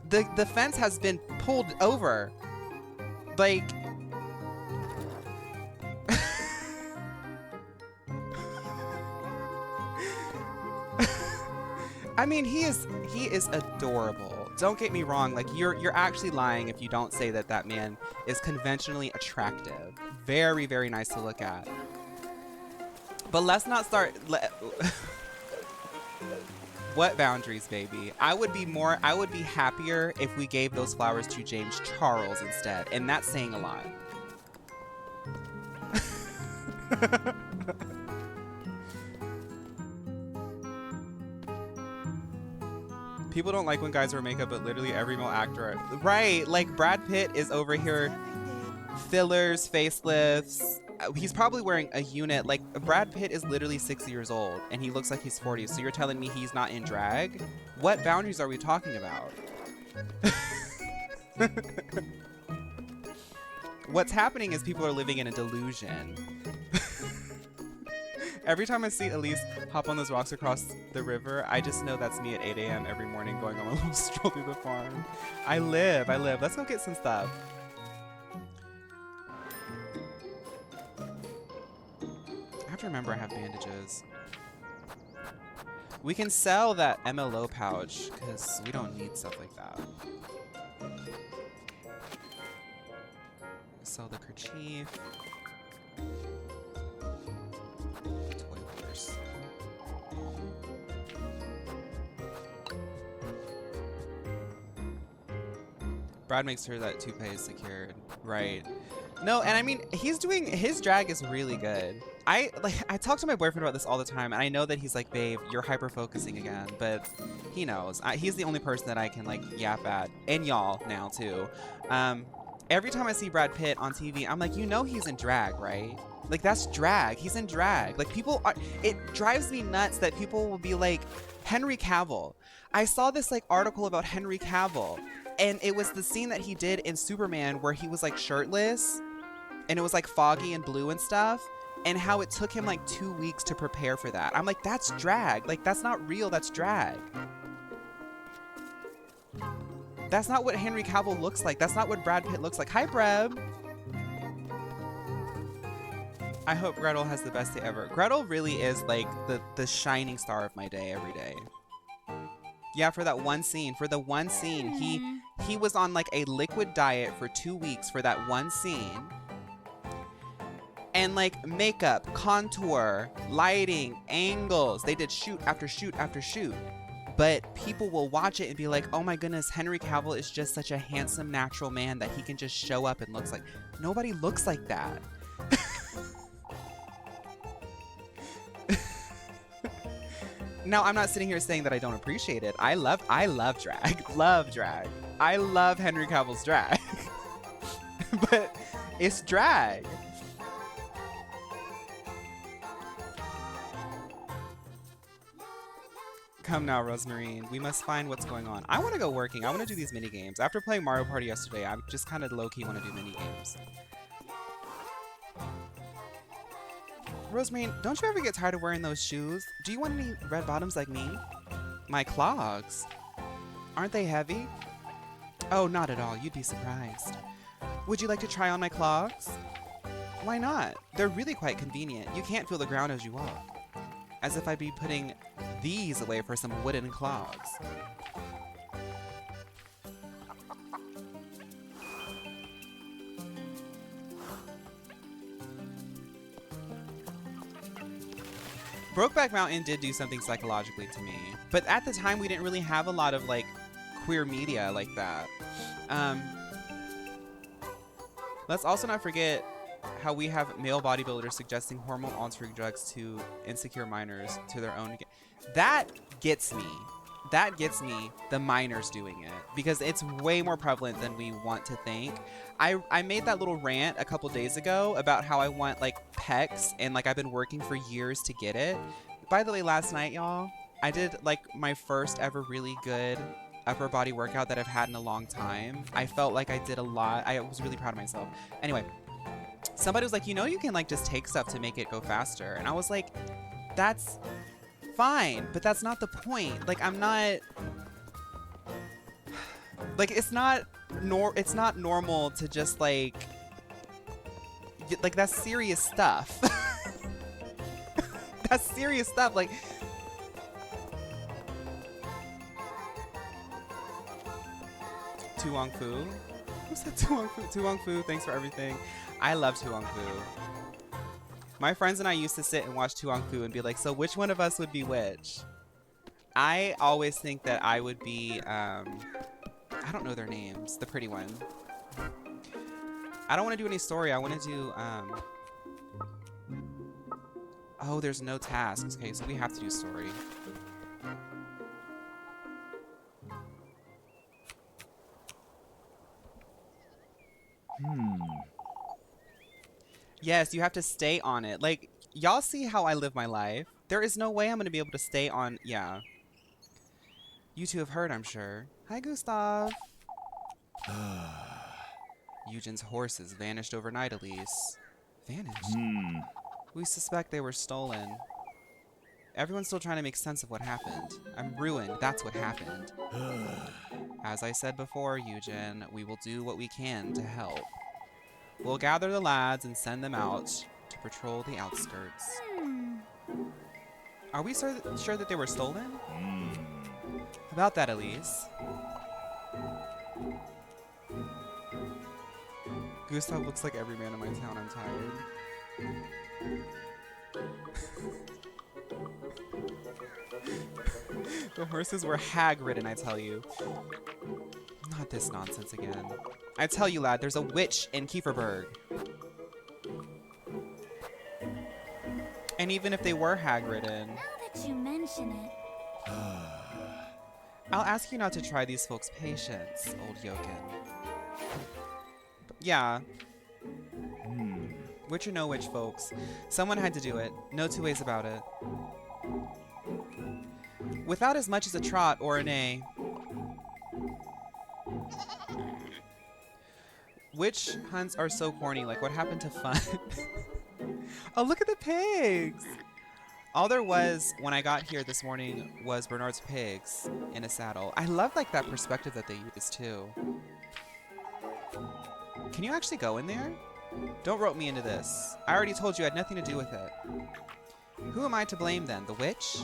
The fence has been pulled over. Like I mean, he is adorable. Don't get me wrong. Like you're actually lying if you don't say that that man is conventionally attractive. Very, very nice to look at. But let's not start. What boundaries, baby? I would be happier if we gave those flowers to James Charles instead, and that's saying a lot. People don't like when guys wear makeup, but literally every male actor, right? Like Brad Pitt is over here, fillers, facelifts. He's probably wearing a unit. Like Brad Pitt is literally 60 years old, and he looks like he's 40. So you're telling me he's not in drag? What boundaries are we talking about? What's happening is people are living in a delusion. Every time I see Elise hop on those rocks across the river, I just know that's me at 8 a.m. every morning going on a little stroll through the farm. I live. Let's go get some stuff. I have to remember I have bandages. We can sell that MLO pouch because we don't need stuff like that. Sell the kerchief. Brad makes sure that toupee is secured. Right. No, and I mean, he's doing, his drag is really good. I talk to my boyfriend about this all the time, and I know that he's like, babe, you're hyper focusing again, but he knows. He's the only person that I can like yap at, and y'all now too. Every time I see Brad Pitt on TV, I'm like, you know he's in drag, right? Like that's drag. He's in drag. Like people are, it drives me nuts that people will be like, Henry Cavill. I saw this like article about Henry Cavill, and it was the scene that he did in Superman where he was like shirtless and it was like foggy and blue and stuff, and how it took him like 2 weeks to prepare for that. I'm like, that's drag. Like that's not real, that's drag. That's not what Henry Cavill looks like. That's not what Brad Pitt looks like. Hi, Breb. I hope Gretel has the best day ever. Gretel really is like the shining star of my day every day. Yeah, for that one scene. For the one scene. He was on like a liquid diet for 2 weeks for that one scene. And like makeup, contour, lighting, angles. They did shoot after shoot after shoot. But people will watch it and be like, oh my goodness, Henry Cavill is just such a handsome, natural man that he can just show up and looks like. Nobody looks like that. Now, I'm not sitting here saying that I don't appreciate it. I love drag. Love drag. I love Henry Cavill's drag. But it's drag. Come now, Rosemarine. We must find what's going on. I want to go working. I want to do these mini games. After playing Mario Party yesterday, I'm just kind of low-key want to do mini games. Rosemarine, don't you ever get tired of wearing those shoes? Do you want any red bottoms like me? My clogs. Aren't they heavy? Oh, not at all. You'd be surprised. Would you like to try on my clogs? Why not? They're really quite convenient. You can't feel the ground as you walk. As if I'd be putting these away for some wooden clogs. Brokeback Mountain did do something psychologically to me, but at the time we didn't really have a lot of like queer media like that. Let's also not forget how we have male bodybuilders suggesting hormone altering drugs to insecure minors to their own. That gets me. That gets me, the minors doing it, because it's way more prevalent than we want to think. I made that little rant a couple days ago about how I want like pecs, and like I've been working for years to get it. By the way, last night, y'all, I did like my first ever really good upper body workout that I've had in a long time. I felt like I did a lot. I was really proud of myself. Anyway, somebody was like, you know, you can like just take stuff to make it go faster. And I was like, that's fine, but that's not the point. Like, I'm not, like, it's not normal to just like that's serious stuff. That's serious stuff. Like, Tuong Fu. Who said Tuong Fu? Tuong Fu, thanks for everything. I love Tuong Fu. My friends and I used to sit and watch Tuong Fu and be like, so which one of us would be which? I always think that I would be, I don't know their names, the pretty one. I don't want to do any story. I want to do, oh, there's no tasks. Okay, so we have to do story. Yes, you have to stay on it. Like, y'all see how I live my life. There is no way I'm going to be able to stay on, yeah. You two have heard, I'm sure. Hi, Gustav. Eugen's horses vanished overnight, Elise. Vanished? We suspect they were stolen. Everyone's still trying to make sense of what happened. I'm ruined. That's what happened. As I said before, Eugen, we will do what we can to help. We'll gather the lads and send them out to patrol the outskirts. Are we sure that they were stolen? About that, Elise. Gustav looks like every man in my town. I'm tired. The horses were hag-ridden, I tell you. Not Not this nonsense again. I tell you, lad, there's a witch in Kieferberg. And even if they were hag-ridden, Now that you mention it, I'll ask you not to try these folks' patience, old yokin. Yeah. Witch or no witch, folks. Someone had to do it. No two ways about it. Without as much as a trot or an A. Witch hunts are so corny. Like, what happened to fun? Oh, look at the pigs! All there was when I got here this morning was Bernard's pigs in a saddle. I love, like, that perspective that they use, too. Can you actually go in there? Don't rope me into this. I already told you I had nothing to do with it. Who am I to blame, then? The witch?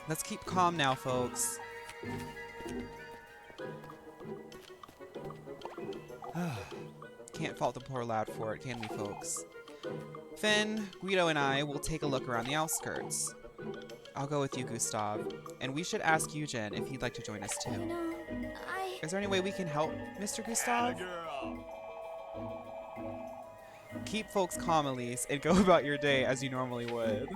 Let's keep calm now, folks. Can't fault the poor lad for it, can we, folks? Finn, Guido, and I will take a look around the outskirts. I'll go with you, Gustav. And we should ask Eugen if he'd like to join us, too. you know, Is there any way we can help, Mr. Gustav? Keep folks calm, Elise, and go about your day as you normally would.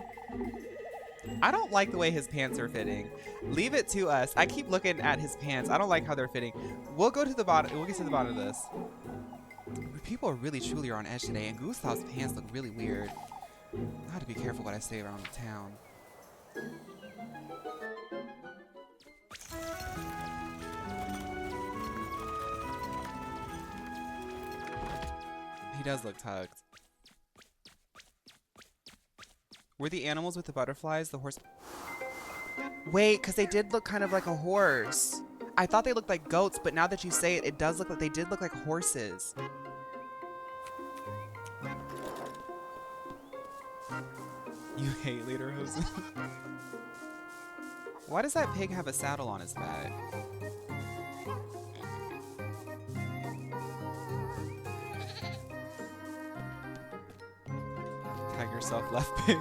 I don't like the way his pants are fitting. Leave it to us. I keep looking at his pants. I don't like how they're fitting. We'll go to the bottom. We'll get to the bottom of this. People are really truly on edge today, and Gustav's pants look really weird. I have to be careful what I say around the town. He does look tugged. Were the animals with the butterflies the horse? Wait, because they did look kind of like a horse. I thought they looked like goats, but now that you say it, it does look like they did look like horses. You hate lederhosen. Why does that pig have a saddle on his back? Tag yourself, left pig.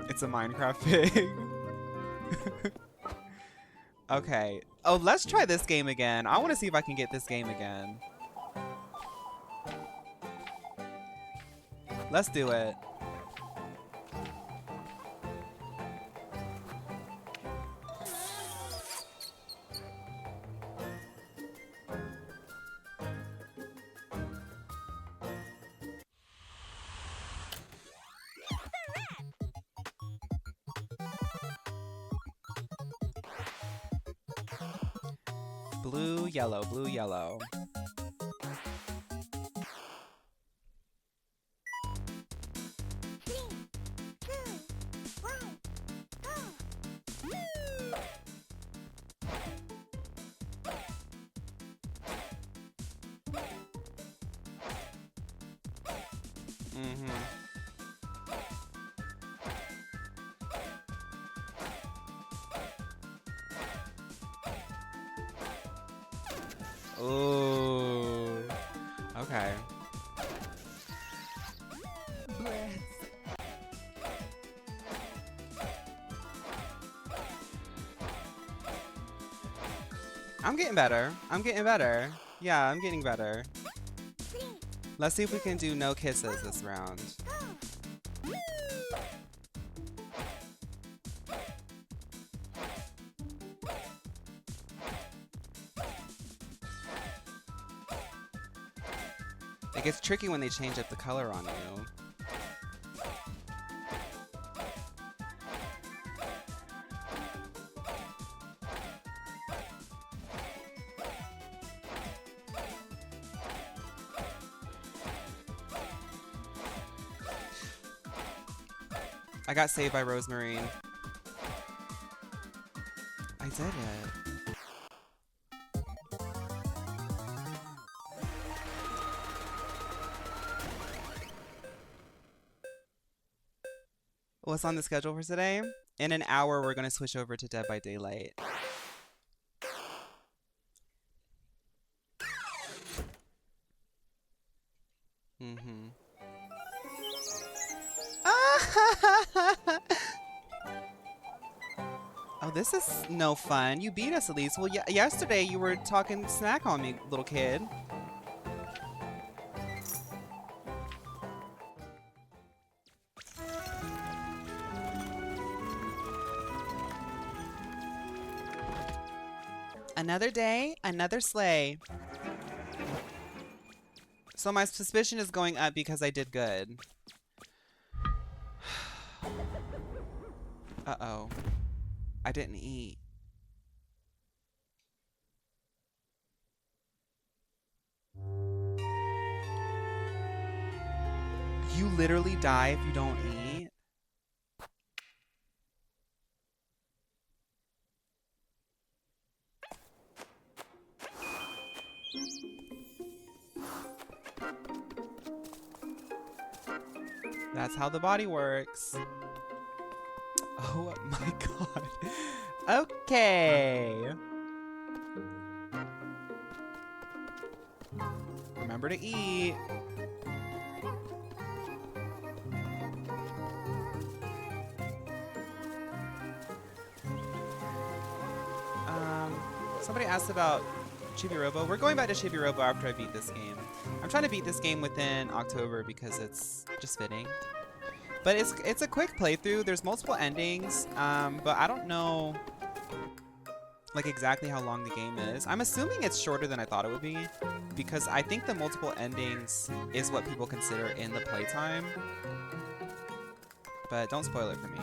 It's a Minecraft pig. Okay. Oh, let's try this game again. I want to see if I can get this game again. Let's do it. Blue, yellow, blue, yellow. Ooh. Okay. I'm getting better. I'm getting better. Yeah, I'm getting better. Let's see if we can do no kisses this round. It gets tricky when they change up the color on you. I got saved by Rosemarine. I did it. What's on the schedule for today? In an hour, we're going to switch over to Dead by Daylight. Oh, Oh, this is no fun. You beat us at least. Well, yesterday you were talking smack on me, little kid. Another day, another sleigh. So my suspicion is going up because I did good. Uh-oh. I didn't eat. You literally die if you don't eat? That's how the body works. Oh my god. Okay. Remember to eat. Somebody asked about Chibi-Robo. We're going back to Chibi-Robo after I beat this game. I'm trying to beat this game within October because it's just fitting. But it's a quick playthrough. There's multiple endings, but I don't know like exactly how long the game is. I'm assuming it's shorter than I thought it would be because I think the multiple endings is what people consider in the playtime. But don't spoil it for me.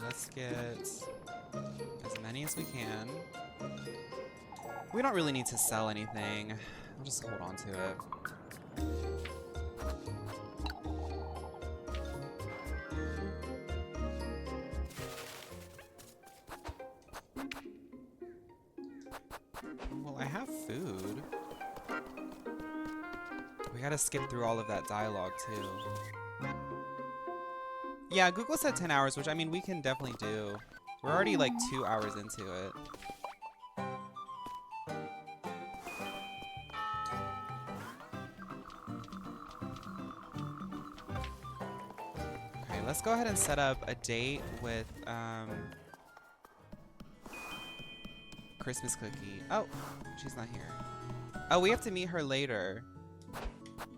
Let's get as many as we can. We don't really need to sell anything. I'll just hold on to it. Well, I have food. We gotta skip through all of that dialogue too. Yeah, Google said 10 hours, which I mean we can definitely do. We're already like 2 hours into it. Okay, let's go ahead and set up a date with Christmas Cookie. Oh, she's not here. Oh, we have to meet her later.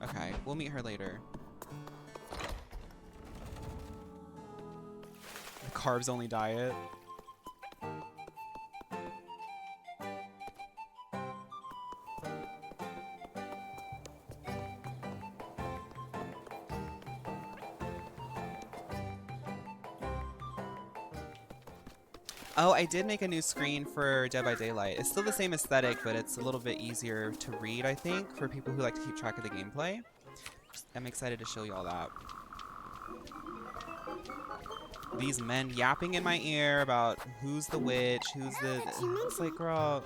Okay, we'll meet her later. Carbs only diet. Oh, I did make a new screen for Dead by Daylight. It's still the same aesthetic, but it's a little bit easier to read, I think, for people who like to keep track of the gameplay. I'm excited to show you all that. These men yapping in my ear about who's the witch, who's the... It's like, girl...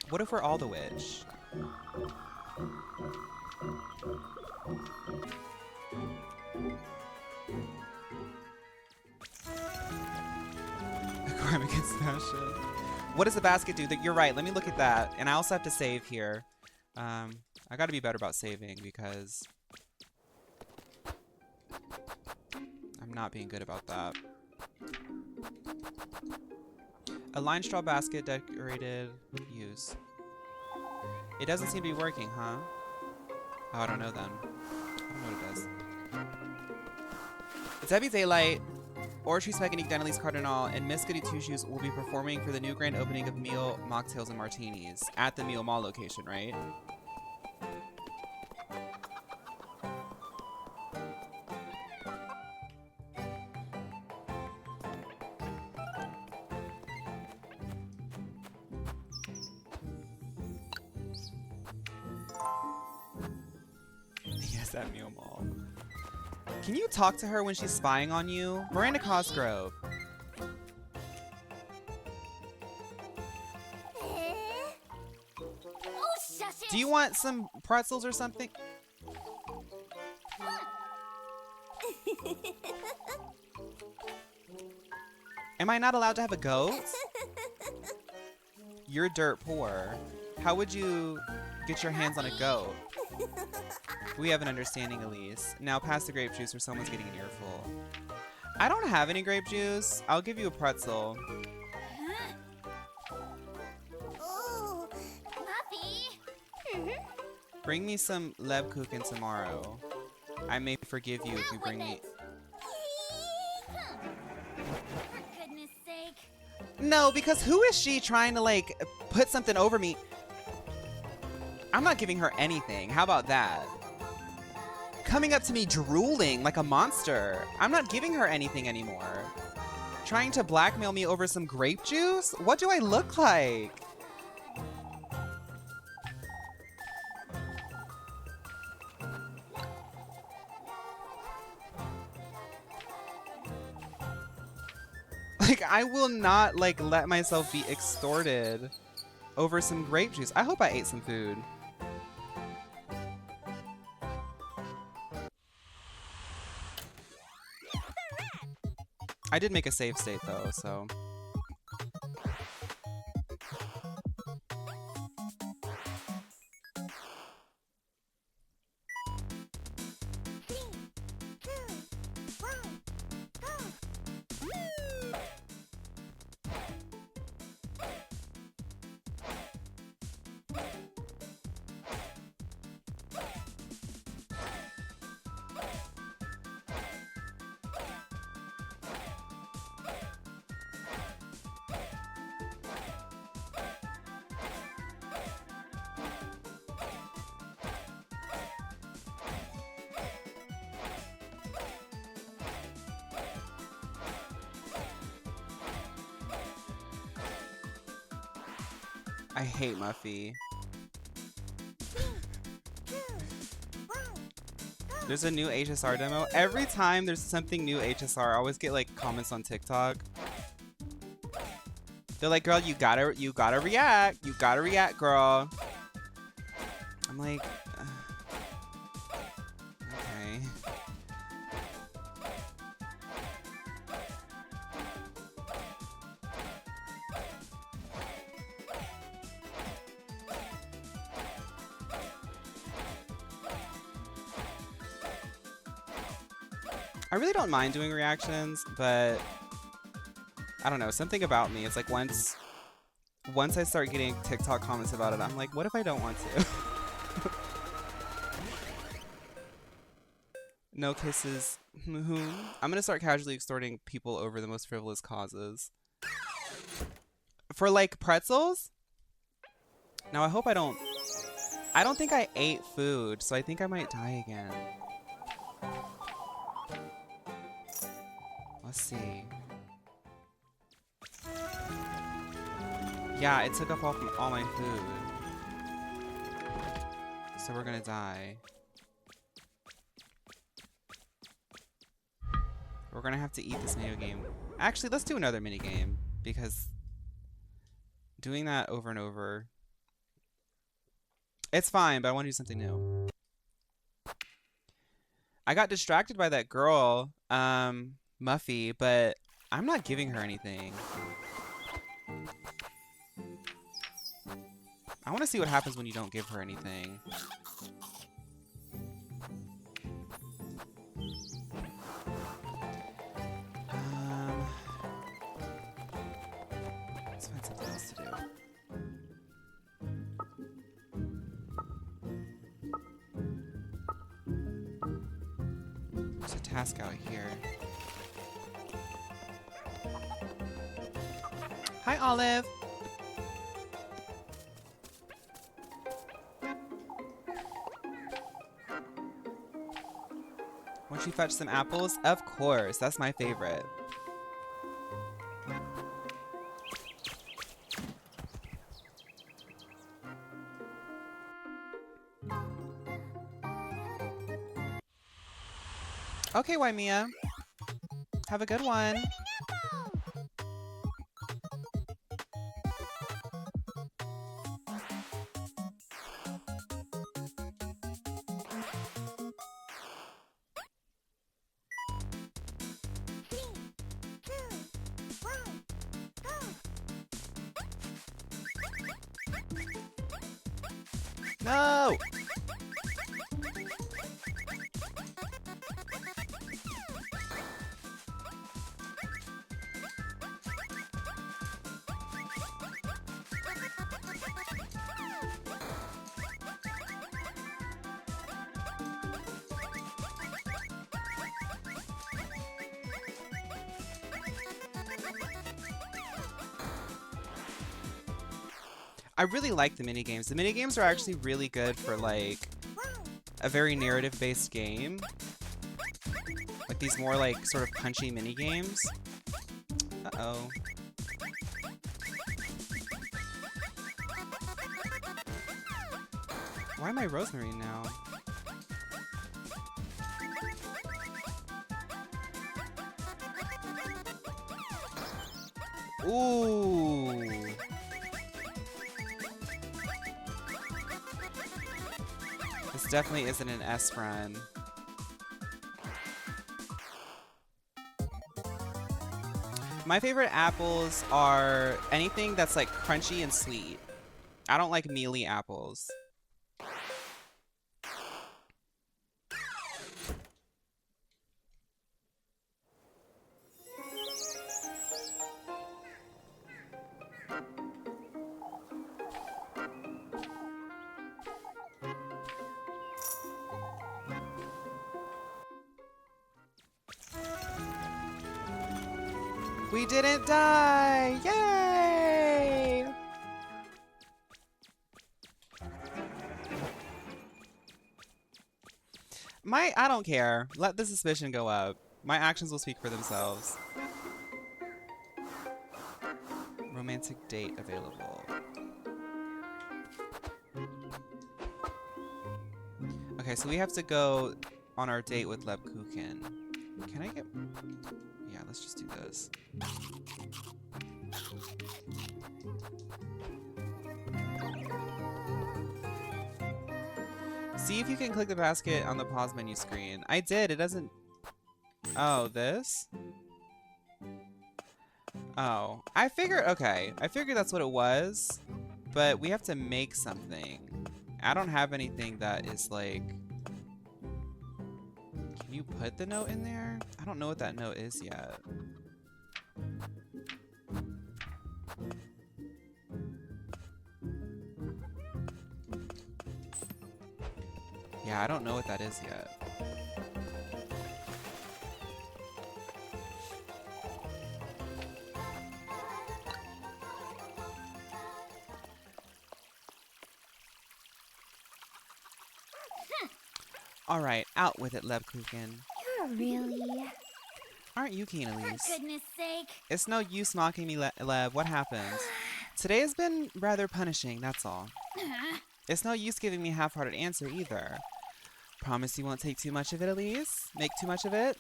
What if we're all the witch? A crime against fashion. What does the basket do? You're right, let me look at that. And I also have to save here. I gotta be better about saving because... I'm not being good about that. A lined straw basket decorated use. It doesn't seem to be working, huh? Oh, I don't know then. I don't know what it does. It's Debbie Daylight, Orchard Spaghetti Denelise Cardinal, and Miss Goody Two Shoes will be performing for the new grand opening of Meal Mocktails and Martinis at the Meal Mall location, right? Yes, at Meal Mall. Can you talk to her when she's spying on you? Miranda Cosgrove. Do you want some pretzels or something? Am I not allowed to have a goat? You're dirt poor. How would you get your hands on a goat? We have an understanding, Elise. Now pass the grape juice or someone's getting an earful. I don't have any grape juice. I'll give you a pretzel. Ooh, Muffy. Bring me some Lebkuchen tomorrow. I may forgive you if you bring me... For goodness sake. No, because who is she trying to, like, put something over me? I'm not giving her anything. How about that? Coming up to me drooling like a monster. I'm not giving her anything anymore. Trying to blackmail me over some grape juice? What do I look like? Like, I will not, like, let myself be extorted over some grape juice. I hope I ate some food. I did make a save state, though, so... I hate Muffy. There's a new HSR demo. Every time there's something new HSR, I always get like comments on TikTok. They're like, girl, you gotta react. You gotta react, girl. I'm like, okay. I really don't mind doing reactions, but I don't know, something about me. It's like once I start getting TikTok comments about it, I'm like, what if I don't want to? No kisses. I'm gonna start casually extorting people over the most frivolous causes. For like pretzels? Now I hope I don't think I ate food, so I think I might die again. Let's see. Yeah, it took up all my food. So we're gonna die. We're gonna have to eat this mini game. Actually, let's do another mini game because doing that over and over, it's fine, but I want to do something new. I got distracted by that girl, Muffy, but I'm not giving her anything. I want to see what happens when you don't give her anything. Let's find something else to do. There's a task out here. Hi, Olive. Won't you fetch some apples? Of course, that's my favorite. Okay, Waimia. Have a good one. No! I really like the minigames. The minigames are actually really good for like a very narrative-based game. Like these more like sort of punchy minigames. Uh-oh. Why am I Rosemary now? Ooh. This definitely isn't an S run. My favorite apples are anything that's like crunchy and sweet. I don't like mealy apples. We didn't die! Yay! I don't care. Let the suspicion go up. My actions will speak for themselves. Romantic date available. Okay, so we have to go on our date with Lebkuchen. Can I get... Yeah, let's just do this. See if you can click the basket on the pause menu screen. I did, it doesn't... Oh, this? Oh, I figured, okay. I figured that's what it was, but we have to make something. I don't have anything that is like... Can you put the note in there? I don't know what that note is yet. Yeah, I don't know what that is yet. Alright, out with it, Lebkuchen. You're really... Aren't you keen, For Elise? goodness sake. It's no use mocking me, Leb. What happened? Today has been rather punishing, that's all. It's no use giving me a half-hearted answer, either. Promise you won't take too much of it, Elise? Make too much of it?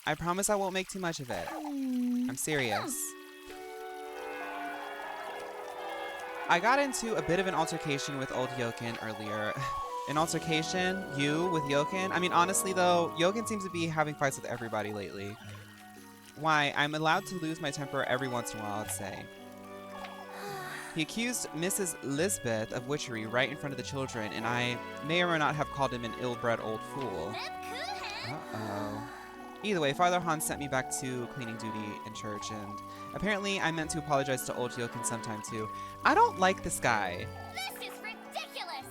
I promise I won't make too much of it. I'm serious. I got into a bit of an altercation with old Yokin earlier. An altercation? You with Yokin? I mean, honestly though, Yokin seems to be having fights with everybody lately. Why, I'm allowed to lose my temper every once in a while, I'd say. He accused Mrs. Lisbeth of witchery right in front of the children, and I may or may not have called him an ill-bred old fool. Uh-oh. Either way, Father Hans sent me back to cleaning duty in church, and apparently I meant to apologize to old Yokin sometime too. I don't like this guy. This is ridiculous.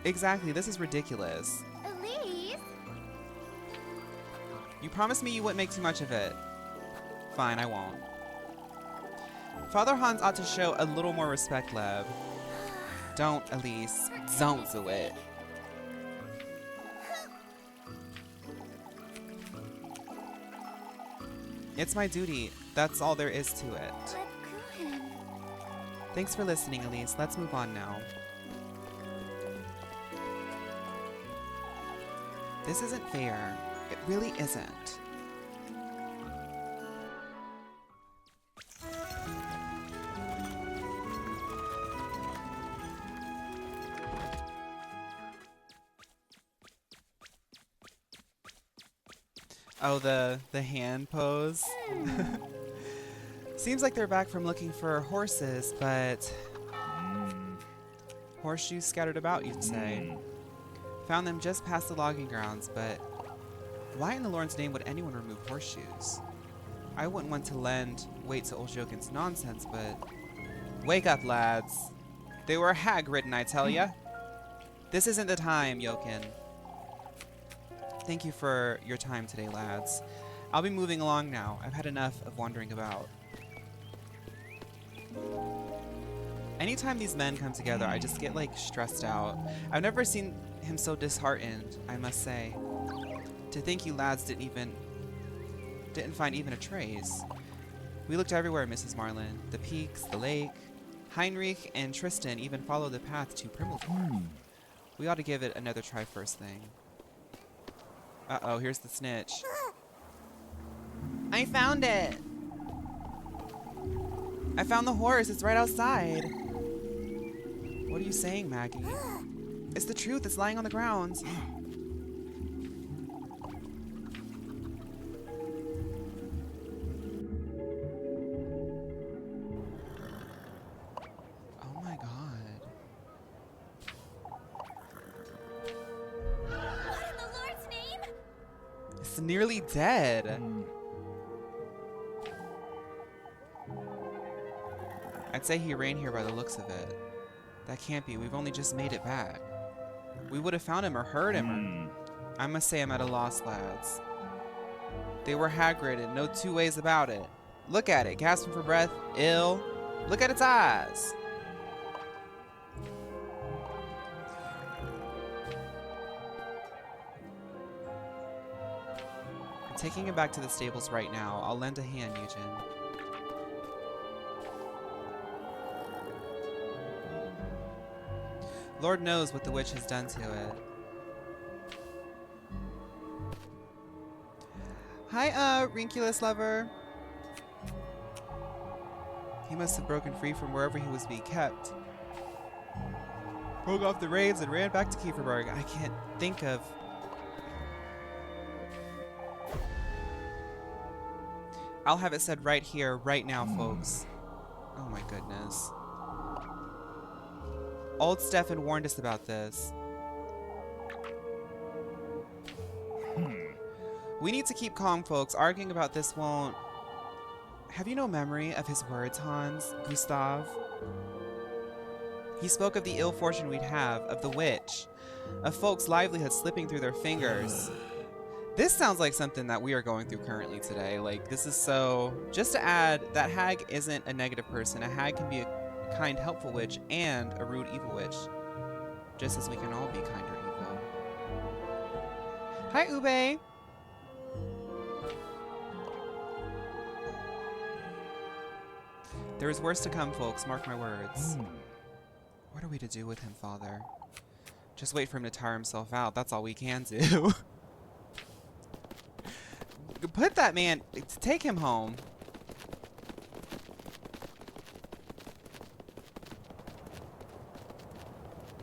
Exactly, this is ridiculous. Elise? You promised me you wouldn't make too much of it. Fine, I won't. Father Hans ought to show a little more respect, Leb. Don't, Elise. Don't do it. It's my duty. That's all there is to it. Lebkuchen. Thanks for listening, Elise. Let's move on now. This isn't fair. It really isn't. Oh, the hand pose. Seems like they're back from looking for horses, but Horseshoes scattered about, you'd say. Found them just past the logging grounds, but why in the Lord's name would anyone remove horseshoes? I wouldn't want to lend weight to old Jokin's nonsense, but... Wake up, lads. They were hag-ridden, I tell ya. This isn't the time, Jokin. Thank you for your time today, lads. I'll be moving along now. I've had enough of wandering about. Anytime these men come together, I just get, like, stressed out. I've never seen him so disheartened, I must say. To think you lads didn't find even a trace. We looked everywhere, Mrs. Marlin. The peaks, the lake. Heinrich and Tristan even followed the path to Primmeldorf. We ought to give it another try first thing. Uh-oh, here's the snitch. I found it! I found the horse. It's right outside. What are you saying, Maggie? It's the truth. It's lying on the ground. Oh my god. What in the Lord's name? It's nearly dead. I'd say he ran here by the looks of it. That can't be. We've only just made it back. We would have found him or heard him. I must say I'm at a loss, lads. They were hag-ridden, no two ways about it. Look at it, gasping for breath, ill. Look at its eyes. I'm taking him back to the stables right now. I'll lend a hand, Eugen. Lord knows what the witch has done to it. Hi, Rinculus lover. He must have broken free from wherever he was being kept. Broke off the reins and ran back to Kieferberg. I can't think of... I'll have it said right here, right now, folks. Oh my goodness. Old Stefan warned us about this. We need to keep calm, folks. Arguing about this won't... Have you no memory of his words, Hans? Gustav? He spoke of the ill fortune we'd have, of the witch, of folks' livelihood slipping through their fingers. This sounds like something that we are going through currently today. Like, this is so... Just to add, that hag isn't a negative person. A hag can be a kind, helpful witch and a rude, evil witch. Just as we can all be kind or evil. Hi, Ube! There is worse to come, folks. Mark my words. What are we to do with him, Father? Just wait for him to tire himself out. That's all we can do. Put that man... Take him home.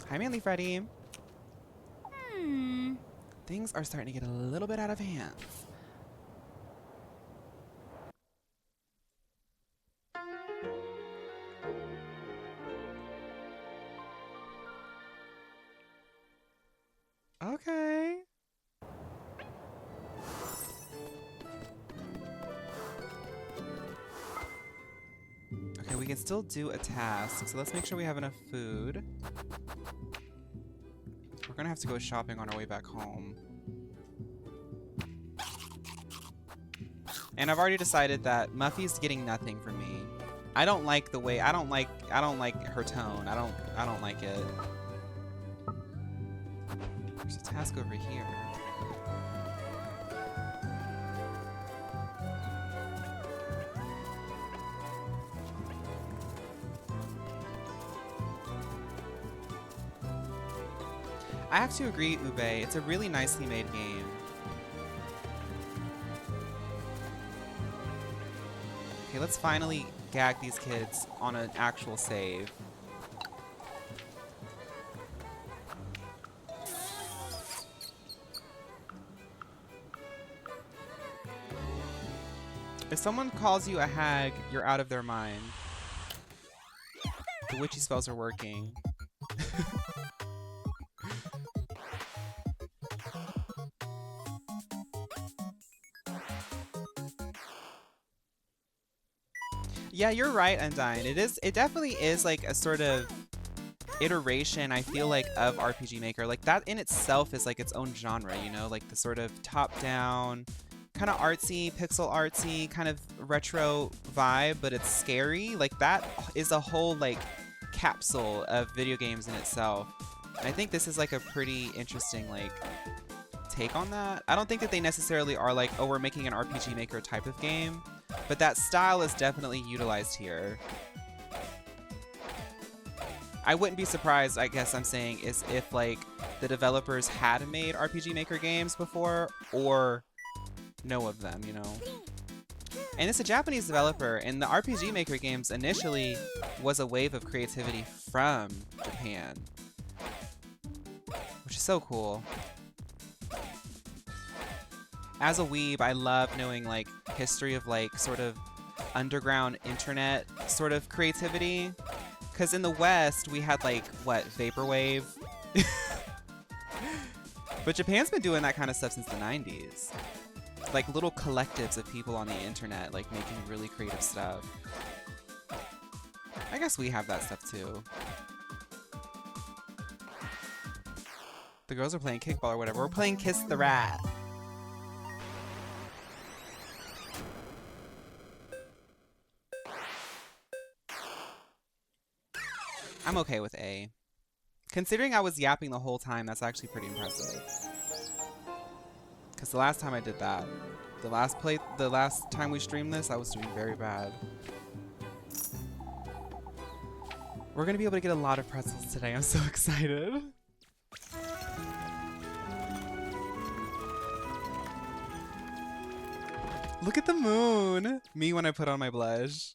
Hi, Manly Freddy. Things are starting to get a little bit out of hand. Okay. Okay, we can still do a task, so let's make sure we have enough food. We're gonna have to go shopping on our way back home. And I've already decided that Muffy's getting nothing from me. I don't like the way I don't like her tone. I don't like it. There's a task over here. I have to agree, Ube. It's a really nicely made game. Okay, let's finally gag these kids on an actual save. If someone calls you a hag, you're out of their mind. The witchy spells are working. Yeah, you're right, Undyne. It definitely is like a sort of iteration, I feel like, of RPG Maker. Like that in itself is like its own genre, you know, like the sort of top-down, kind of artsy, pixel artsy, kind of retro vibe, but it's scary. Like that is a whole like capsule of video games in itself. And I think this is like a pretty interesting like take on that. I don't think that they necessarily are like, oh, we're making an RPG Maker type of game, but that style is definitely utilized here. I wouldn't be surprised, I guess I'm saying, is if like the developers had made RPG Maker games before or know of them, you know? And it's a Japanese developer, and the RPG Maker games initially was a wave of creativity from Japan, which is so cool. As a weeb, I love knowing like history of like sort of underground internet sort of creativity. Because in the West, we had like, what, Vaporwave? But Japan's been doing that kind of stuff since the 90s. Like little collectives of people on the internet like making really creative stuff. I guess we have that stuff too. The girls are playing kickball or whatever. We're playing Kiss the Rat. I'm okay with A. Considering I was yapping the whole time, that's actually pretty impressive. Because the last time I did that, the last time we streamed this, I was doing very bad. We're gonna be able to get a lot of pretzels today. I'm so excited. Look at the moon! Me when I put on my blush.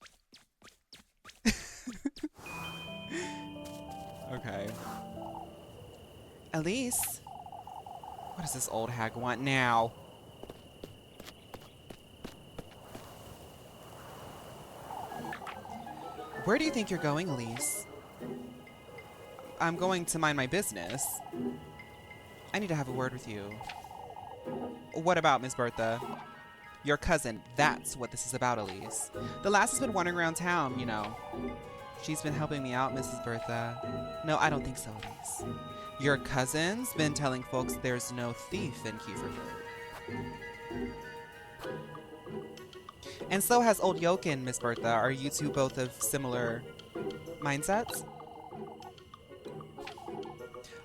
Okay. Elise? What does this old hag want now? Where do you think you're going, Elise? I'm going to mind my business. I need to have a word with you. What about Miss Bertha? Your cousin. That's what this is about, Elise. The lass has been wandering around town, you know. She's been helping me out, Mrs. Bertha. No, I don't think so, Elise. Your cousin's been telling folks there's no thief in Kieferford. And so has old Yokin, Miss Bertha. Are you two both of similar mindsets?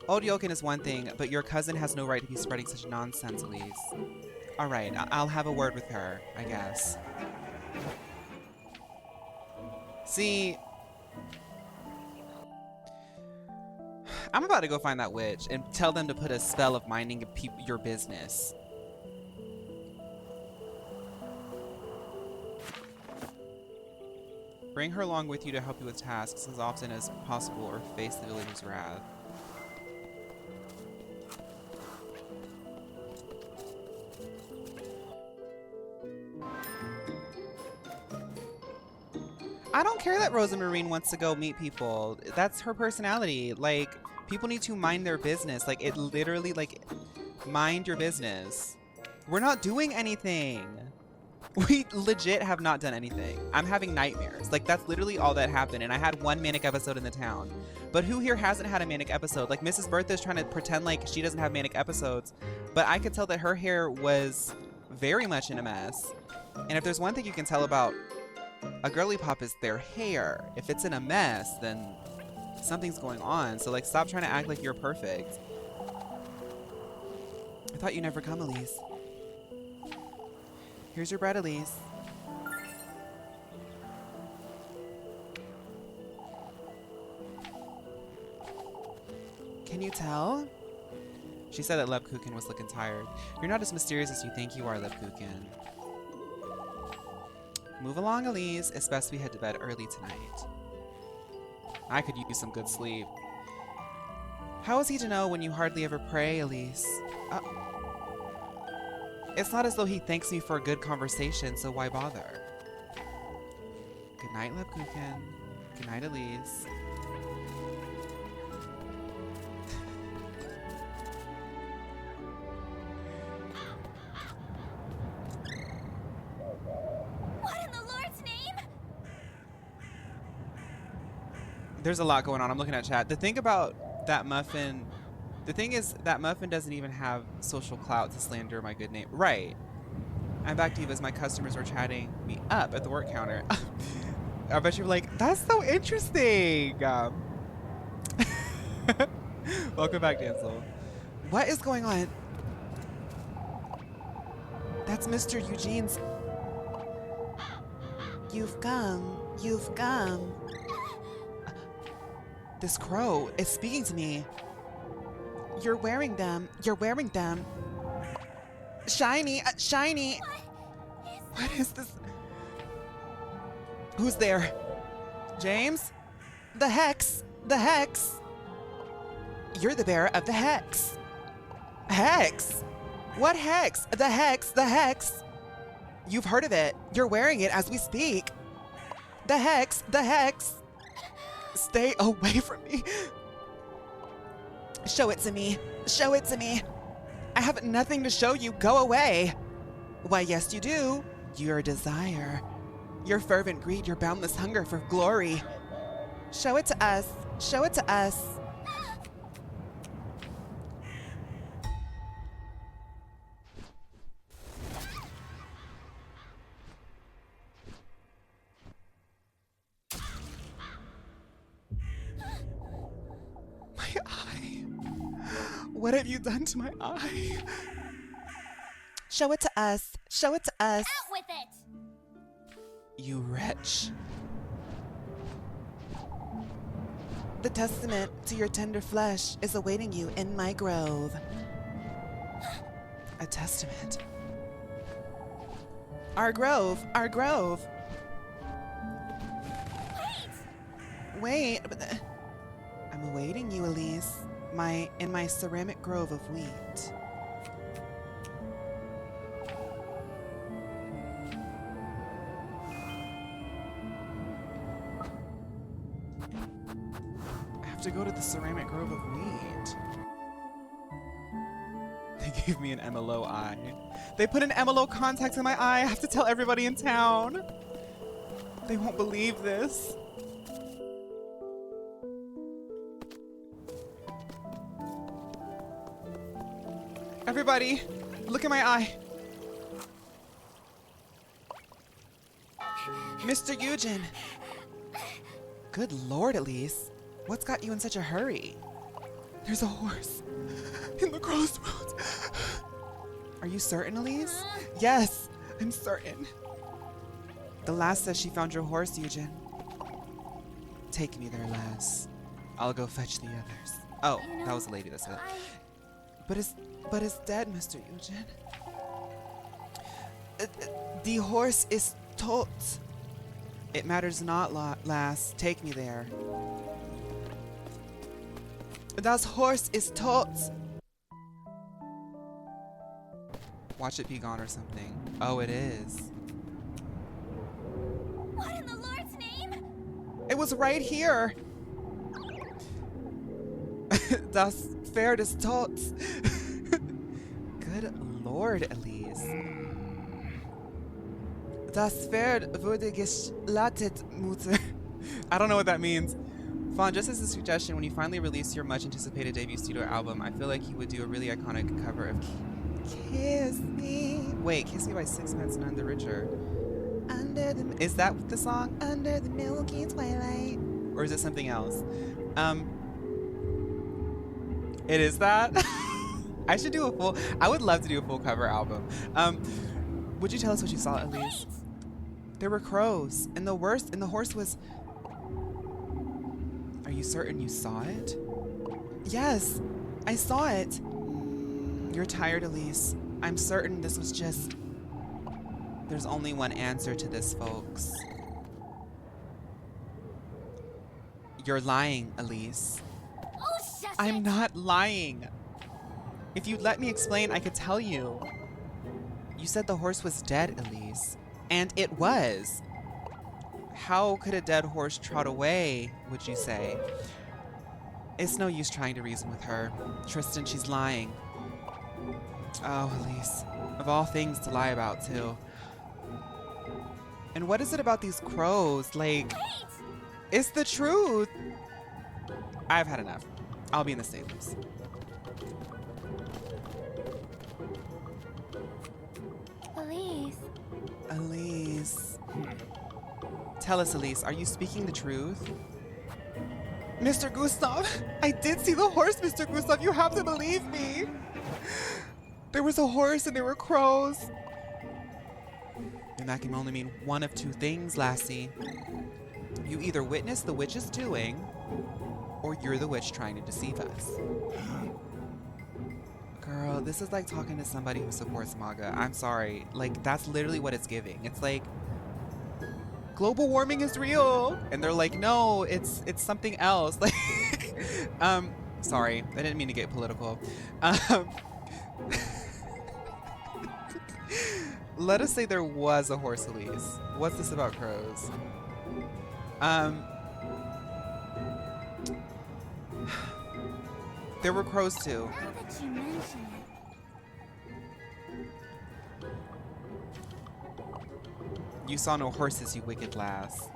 Old Yokin is one thing, but your cousin has no right to be spreading such nonsense, Elise. All right, I'll have a word with her, I guess. See, I'm about to go find that witch and tell them to put a spell of minding your business. Bring her along with you to help you with tasks as often as possible or face the village's wrath. I don't care that Rosa Marine wants to go meet people. That's her personality. Like, people need to mind their business. Like, it literally, like, mind your business. We're not doing anything. We legit have not done anything. I'm having nightmares. Like, that's literally all that happened. And I had one manic episode in the town. But who here hasn't had a manic episode? Like, Mrs. Bertha's trying to pretend like she doesn't have manic episodes. But I could tell that her hair was very much in a mess. And if there's one thing you can tell about a girly pop is their hair. If it's in a mess, then something's going on. So, like, stop trying to act like you're perfect. I thought you'd never come, Elise. Here's your bread, Elise. Can you tell? She said that Lebkuchen was looking tired. You're not as mysterious as you think you are, Lebkuchen. Move along, Elise. It's best we head to bed early tonight. I could use some good sleep. How is he to know when you hardly ever pray, Elise? It's not as though he thanks me for a good conversation, so why bother? Good night, Lebkuchen. Good night, Elise. There's a lot going on. I'm looking at chat. The thing about that muffin, the thing is that muffin doesn't even have social clout to slander my good name. Right. I'm back to you as my customers were chatting me up at the work counter. I bet you were like, that's so interesting. Welcome back, Dancel. What is going on? That's Mr. Eugene's. You've come. You've come. This crow is speaking to me. You're wearing them. You're wearing them. Shiny. Shiny. What is this? Who's there? James? The hex. The hex. You're the bearer of the hex. Hex? What hex? The hex. The hex. You've heard of it. You're wearing it as we speak. The hex. The hex. Stay away from me. Show it to me. Show it to me. I have nothing to show you. Go away. Why, yes, you do. Your desire. Your fervent greed. Your boundless hunger for glory. Show it to us. Show it to us. My eye. What have you done to my eye? Show it to us. Show it to us. Out with it! You wretch. The testament to your tender flesh is awaiting you in my grove. A testament. Our grove. Our grove. Wait. I'm awaiting you, Elise. In my ceramic grove of wheat. I have to go to the ceramic grove of wheat. They gave me an MLO eye. They put an MLO contact in my eye. I have to tell everybody in town. They won't believe this. Everybody, look at my eye. Mr. Eugen. Good Lord, Elise. What's got you in such a hurry? There's a horse in the crossroads. Are you certain, Elise? Yes, I'm certain. The lass says she found your horse, Eugen. Take me there, lass. I'll go fetch the others. Oh, that was the lady that said it. But it's dead, Mr. Eugen. The horse is tot. It matters not, lass. Take me there. Das horse is tot. Watch it be gone or something. Oh, it is. What in the Lord's name? It was right here. Das Pferd ist tot. Good Lord, Elise. Das Pferd wurde geschlachtet, Mutter. I don't know what that means. Fawn, just as a suggestion, when you finally release your much-anticipated debut studio album, I feel like you would do a really iconic cover of Kiss Me. Wait, Kiss Me by Sixpence None the Richer. Is that the song? Under the Milky Twilight? Or is it something else? It is that? I would love to do a full cover album. Would you tell us what you saw, Elise? There were crows, and the horse was... Are you certain you saw it? Yes, I saw it. You're tired, Elise. I'm certain this was just... There's only one answer to this, folks. You're lying, Elise. Oh, shush I'm it. not lying. If you'd let me explain, I could tell you. You said the horse was dead, Elise. And it was. How could a dead horse trot away, would you say? It's no use trying to reason with her. Tristan, she's lying. Oh, Elise. Of all things to lie about, too. And what is it about these crows? Like, Wait! it's the truth. I've had enough. I'll be in the stables. Elise. Elise. Tell us, Elise, are you speaking the truth? Mr. Gustav, I did see the horse, Mr. Gustav. You have to believe me. There was a horse and there were crows. And that can only mean one of two things, lassie. You either witnessed the witch's doing, or you're the witch trying to deceive us. Girl, this is like talking to somebody who supports MAGA. I'm sorry. Like, that's literally what it's giving. It's like, global warming is real. And they're like, no, it's something else. Like, sorry. I didn't mean to get political. Let us say there was a horse, Elise. What's this about crows? There were crows too. Now that you mention it. You saw no horses, you wicked lass.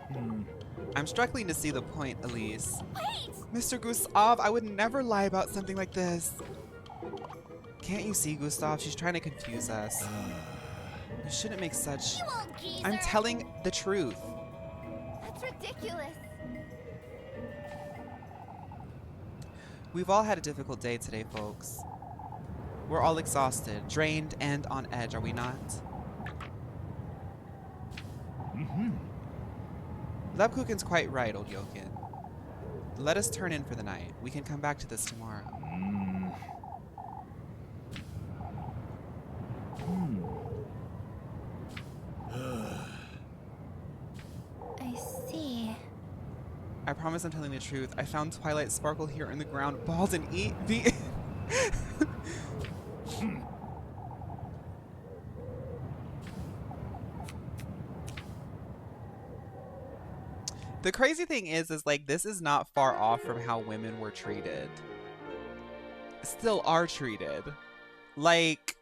I'm struggling to see the point, Elise. Wait! Mr. Gustav, I would never lie about something like this. Can't you see, Gustav? She's trying to confuse us. You shouldn't make such... You old geezer! I'm telling the truth. That's ridiculous. We've all had a difficult day today, folks. We're all exhausted, drained, and on edge, are we not? Lebkuchen's quite right, old Jochen. Let us turn in for the night. We can come back to this tomorrow. I see. I promise I'm telling the truth. I found Twilight Sparkle here in the ground, bald and The crazy thing is like, this is not far off from how women were treated. Still are treated. Like,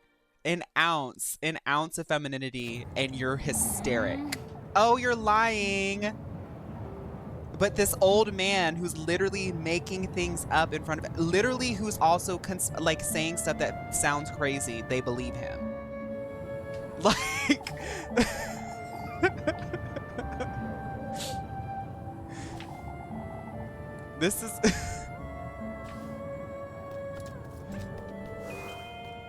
an ounce of femininity and you're hysteric. Oh, you're lying. But this old man who's literally making things up in front of, literally who's also like saying stuff that sounds crazy, they believe him. Like, this is,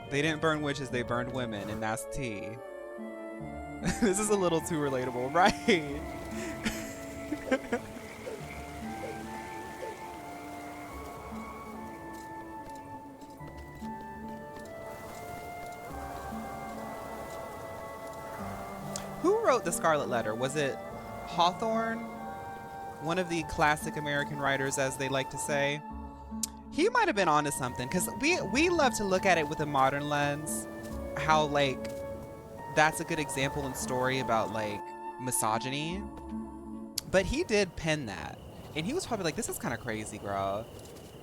they didn't burn witches, they burned women, and that's tea. This is a little too relatable, right? Who wrote the Scarlet Letter? Was it Hawthorne? One of the classic American writers, as they like to say. He might have been onto something, because we love to look at it with a modern lens. How, like, that's a good example and story about, like, misogyny. But he did pen that. And he was probably like, this is kind of crazy, girl.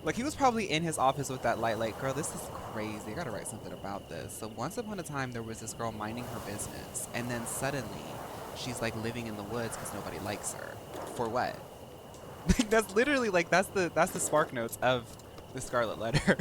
Like, he was probably in his office with that light, like, girl, this is crazy. I gotta write something about this. So once upon a time, there was this girl minding her business. And then suddenly, she's, like, living in the woods because nobody likes her. For what? Like, that's literally, like, that's the spark notes of the Scarlet Letter.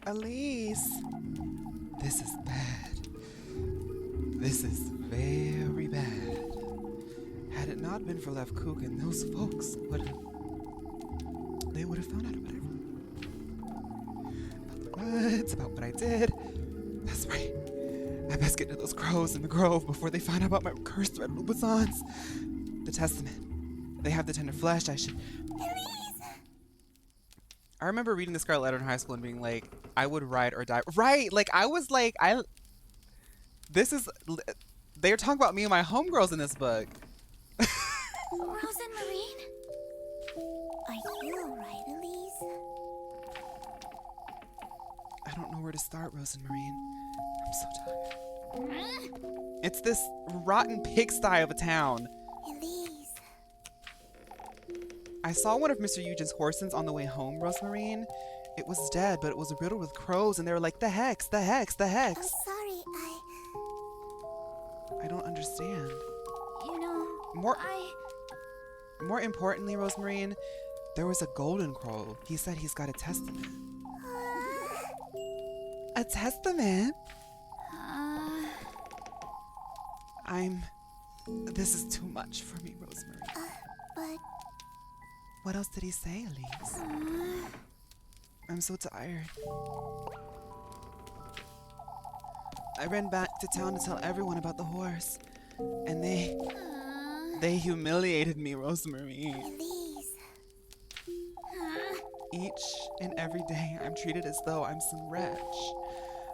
Elise! This is bad. This is very bad. Had it not been for Lebkuchen, those folks would have... They would have found out about everything. About the woods, about what I did. That's right. I best get to those crows in the grove before they find out about my cursed red Lubazans. The testament. They have the tender flesh. I should... I remember reading the Scarlet Letter in high school and being like, I would ride or die. Right! Like, I was like, this is... They're talking about me and my homegirls in this book. Rose and Marine? Are you alright, Elise? I don't know where to start, Rose and Marine. I'm so tired. It's this rotten pigsty of a town. Elise. I saw one of Mr. Eugen's horses on the way home, Rosemarine. It was dead, but it was riddled with crows, and they were like, the hex, the hex, the hex. Oh, sorry, I don't understand. You know, More importantly, Rosemarine, there was a golden crow. He said he's got a testament. A testament? This is too much for me, Rosemarine. but... What else did he say, Elise? I'm so tired. I ran back to town to tell everyone about the horse. And they humiliated me, Rosemarine. Elise. Each and every day, I'm treated as though I'm some wretch.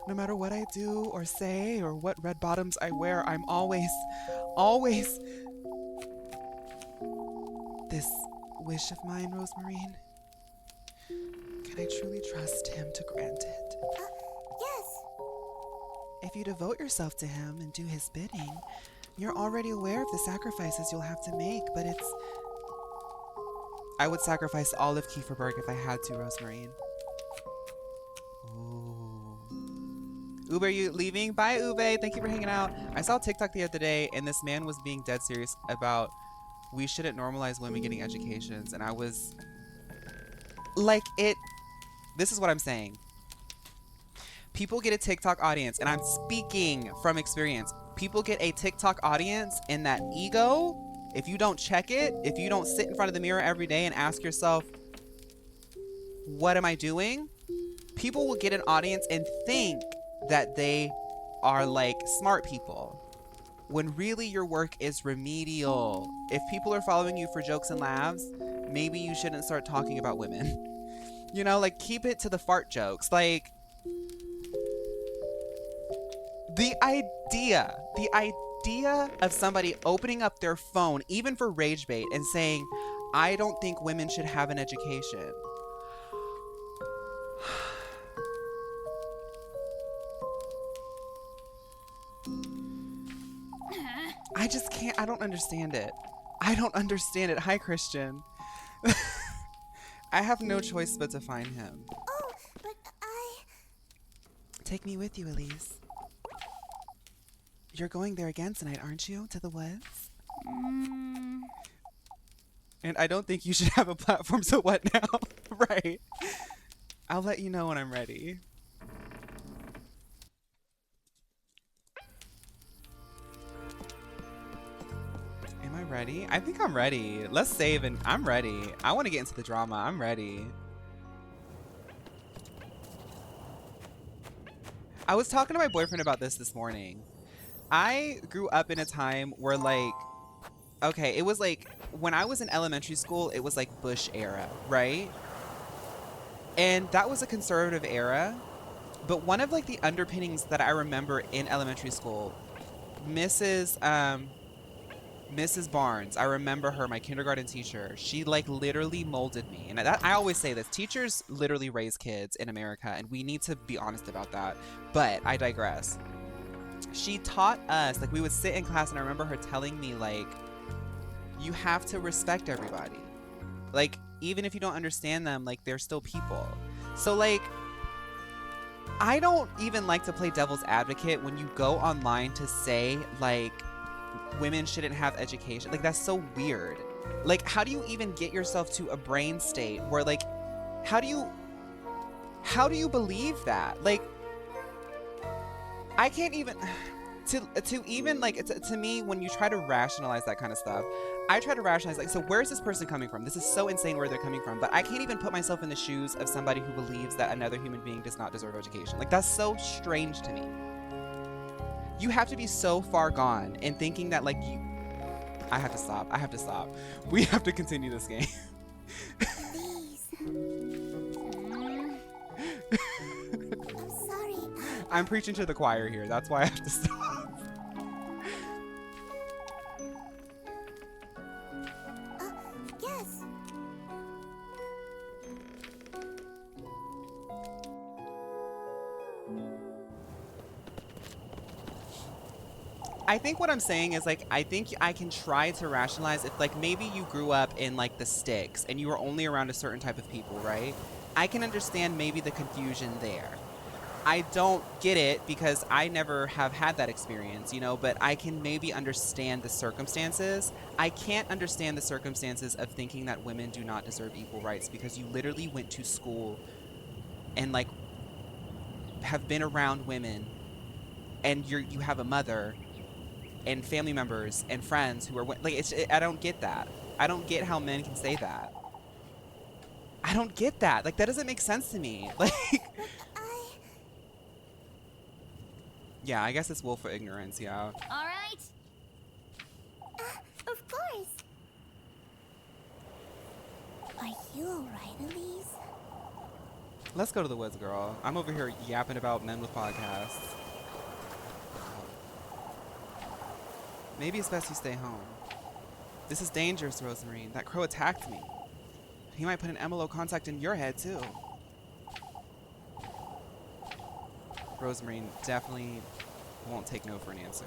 No matter what I do or say or what red bottoms I wear, I'm always this wish of mine, Rosemarine. Can I truly trust him to grant it? Yes. If you devote yourself to him and do his bidding, you're already aware of the sacrifices you'll have to make, but I would sacrifice all of Kieferberg if I had to, Rosemarine. Ube, are you leaving? Bye, Ube. Thank you for hanging out. I saw TikTok the other day, and this man was being dead serious about we shouldn't normalize women getting educations, and I was like, this is what I'm saying. People get a TikTok audience, and I'm speaking from experience. People get a TikTok audience, and that ego, if you don't check it, if you don't sit in front of the mirror every day and ask yourself, what am I doing? People will get an audience and think that they are like smart people, when really your work is remedial. If people are following you for jokes and laughs, maybe you shouldn't start talking about women. You know, like, keep it to the fart jokes. Like, the idea of somebody opening up their phone, even for rage bait, and saying, I don't think women should have an education. I just can't. I don't understand it. I don't understand it. Hi, Christian. I have no choice but to find him. Oh, but Take me with you, Elise. You're going there again tonight, aren't you? To the woods? And I don't think you should have a platform, so what now? Right. I'll let you know when I'm ready. Am I ready? I think I'm ready. Let's save, and I'm ready. I want to get into the drama. I'm ready. I was talking to my boyfriend about this morning. I grew up in a time where, like, okay, it was like when I was in elementary school, it was like Bush era, right? And that was a conservative era. But one of like the underpinnings that I remember in elementary school, Mrs. Barnes, I remember her, my kindergarten teacher. She like literally molded me. And I always say this, teachers literally raise kids in America, and we need to be honest about that. But I digress. She taught us, like, we would sit in class, and I remember her telling me, like, you have to respect everybody. Like, even if you don't understand them, like, they're still people. So, like, I don't even like to play devil's advocate when you go online to say, like, women shouldn't have education. Like, that's so weird. Like, how do you even get yourself to a brain state where, like, how do you believe that? Like, I can't even to even like to me, when you try to rationalize that kind of stuff, I try to rationalize, like, so where's this person coming from? This is so insane where they're coming from, but I can't even put myself in the shoes of somebody who believes that another human being does not deserve education. Like, that's so strange to me. You have to be so far gone in thinking that, like, I have to stop. We have to continue this game. please. I'm sorry. I'm preaching to the choir here. That's why I have to stop. Yes. I think what I'm saying is like I think I can try to rationalize if like maybe you grew up in like the sticks and you were only around a certain type of people, right? I can understand maybe the confusion there. I don't get it because I never have had that experience, you know, but I can maybe understand the circumstances. I can't understand the circumstances of thinking that women do not deserve equal rights because you literally went to school and like have been around women and you have a mother and family members and friends who are like I don't get that. I don't get how men can say that. I don't get that. Like that doesn't make sense to me. Like But I. yeah, I guess it's willful ignorance, yeah. All right. Of course. Are you alright, Elise? Let's go to the woods, girl. I'm over here yapping about men with podcasts. Maybe it's best you stay home. This is dangerous, Rosemary. That crow attacked me. He might put an MLO contact in your head, too. Rosemary definitely won't take no for an answer.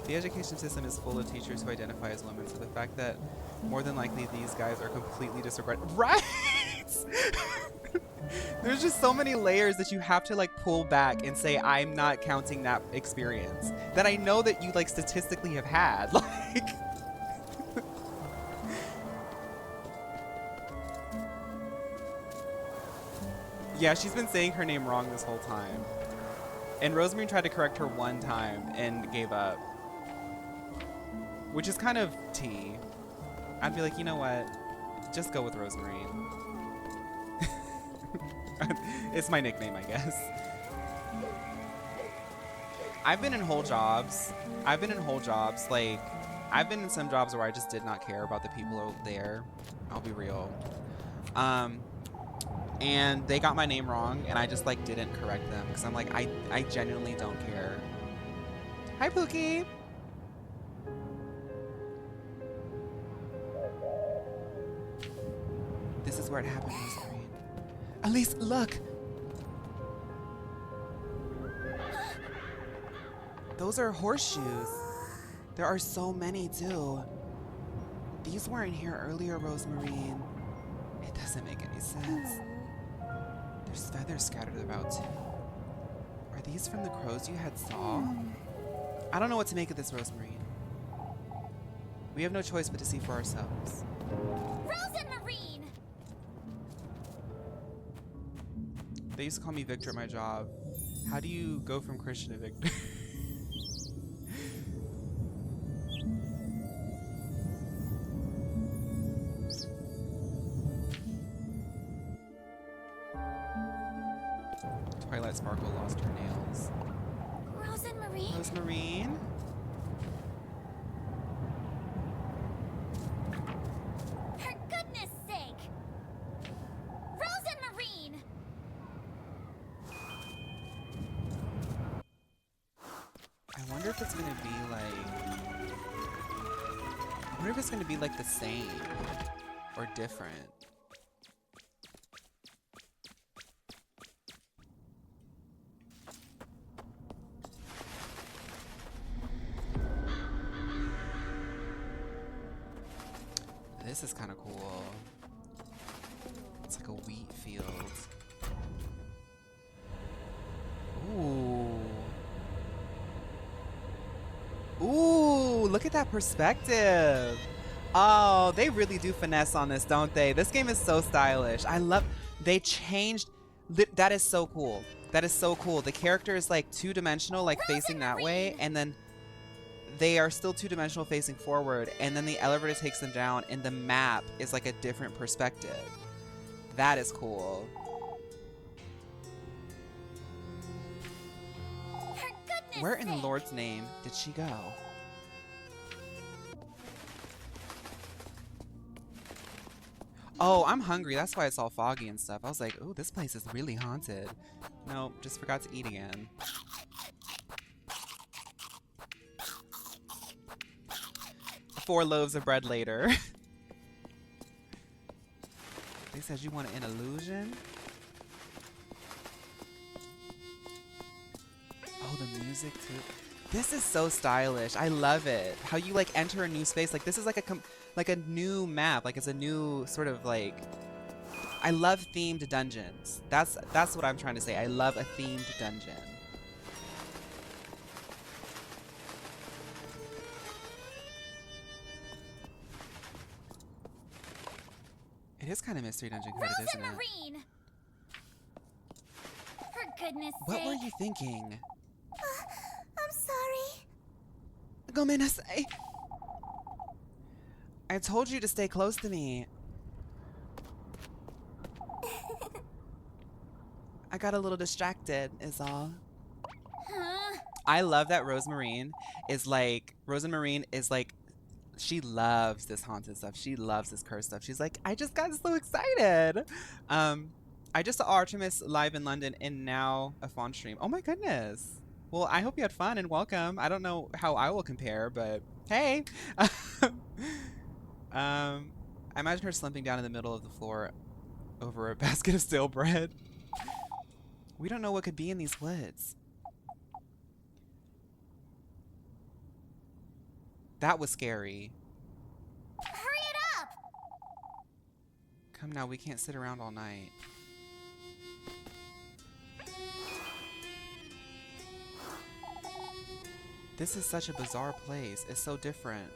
The education system is full of teachers who identify as women, so the fact that more than likely these guys are completely disregarded. Right! There's just so many layers that you have to like pull back and say, I'm not counting that experience that I know that you like statistically have had. Like, yeah, she's been saying her name wrong this whole time. And Rosemary tried to correct her one time and gave up. Which is kind of tea. I'd be like, you know what? Just go with Rosemary. It's my nickname, I guess. I've been in whole jobs. Like, I've been in some jobs where I just did not care about the people there. I'll be real. And they got my name wrong, and I just, like, didn't correct them. Because I'm like, I genuinely don't care. Hi, Pookie. This is where it happened, Rosemary. Elise, look! Those are horseshoes. There are so many, too. These weren't here earlier, Rosemary. It doesn't make any sense. There's feathers scattered about, too. Are these from the crows you had saw? I don't know what to make of this, Rosemary. We have no choice but to see for ourselves. Rosemarine! They used to call me Victor at my job. How do you go from Christian to Victor? Twilight Sparkle lost her nails. Rosemarine? Rosemarine? For goodness sake! Rosemarine! I wonder if it's gonna be like... I wonder if it's gonna be like the same or different. This is kind of cool. It's like a wheat field. Ooh. Ooh, look at that perspective. Oh, they really do finesse on this, don't they? This game is so stylish. I love, they changed, that is so cool. That is so cool. The character is like two-dimensional, like facing that way, and then they are still two-dimensional facing forward, and then the elevator takes them down, and the map is like a different perspective. That is cool. For goodness Where in the sake! Lord's name did she go? Oh, I'm hungry. That's why it's all foggy and stuff. I was like, ooh, this place is really haunted. No, just forgot to eat again. 4 loaves of bread later. They said you wanted an illusion? music too. This is so stylish. I love it. How you like enter a new space. Like this is like a new map. Like it's a new sort of like. I love themed dungeons. That's what I'm trying to say. I love a themed dungeon. It is kind of Mystery Dungeon coded, Rose isn't and it? Marine! For goodness What sake. were you thinking? I'm sorry. Gomenasai. I told you to stay close to me. I got a little distracted, is all. Huh? I love that Rosemarine is like, she loves this haunted stuff. She loves this cursed stuff. She's like, I just got so excited. I just saw Artemis live in London and now a fawn stream. Oh my goodness. Well, I hope you had fun and welcome. I don't know how I will compare, but hey. I imagine her slumping down in the middle of the floor over a basket of stale bread. We don't know what could be in these woods. That was scary. Hurry it up! Come now, we can't sit around all night. This is such a bizarre place. It's so different.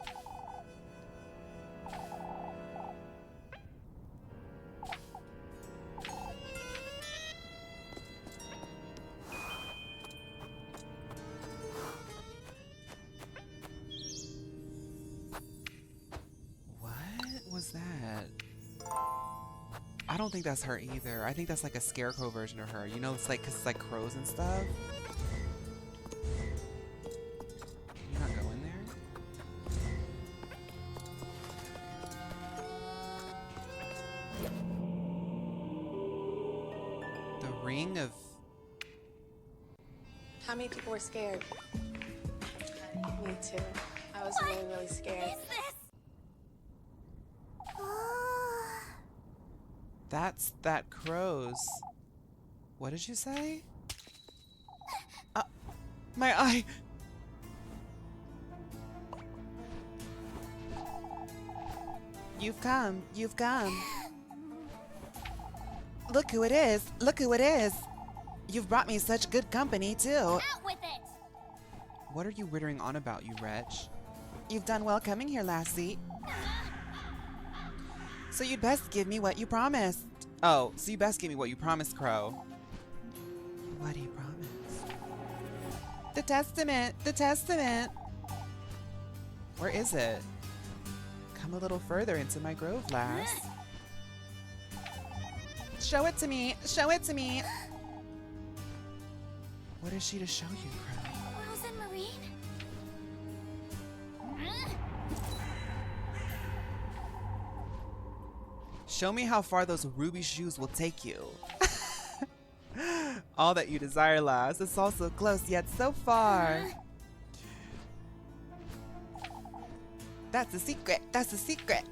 What was that? I don't think that's her either. I think that's like a scarecrow version of her. You know, it's like, 'cause it's like crows and stuff. Can you not go in there? The ring of... How many people were scared? Me too. I was really, really scared. Is this? Oh, That's that crow's... What did you say? My eye! You've come. You've come. Look who it is. Look who it is. You've brought me such good company, too. Out with it! What are you wittering on about, you wretch? You've done well coming here, lassie. So you'd best give me what you promised. Oh, so you best give me what you promised, Crow. What do you promise? The testament! The testament! Where is it? Come a little further into my grove, lass. Show it to me! Show it to me! What is she to show you, Crow? Rose and Marine? Show me how far those ruby shoes will take you. All that you desire, lass. It's all so close, yet so far. That's a secret. That's a secret.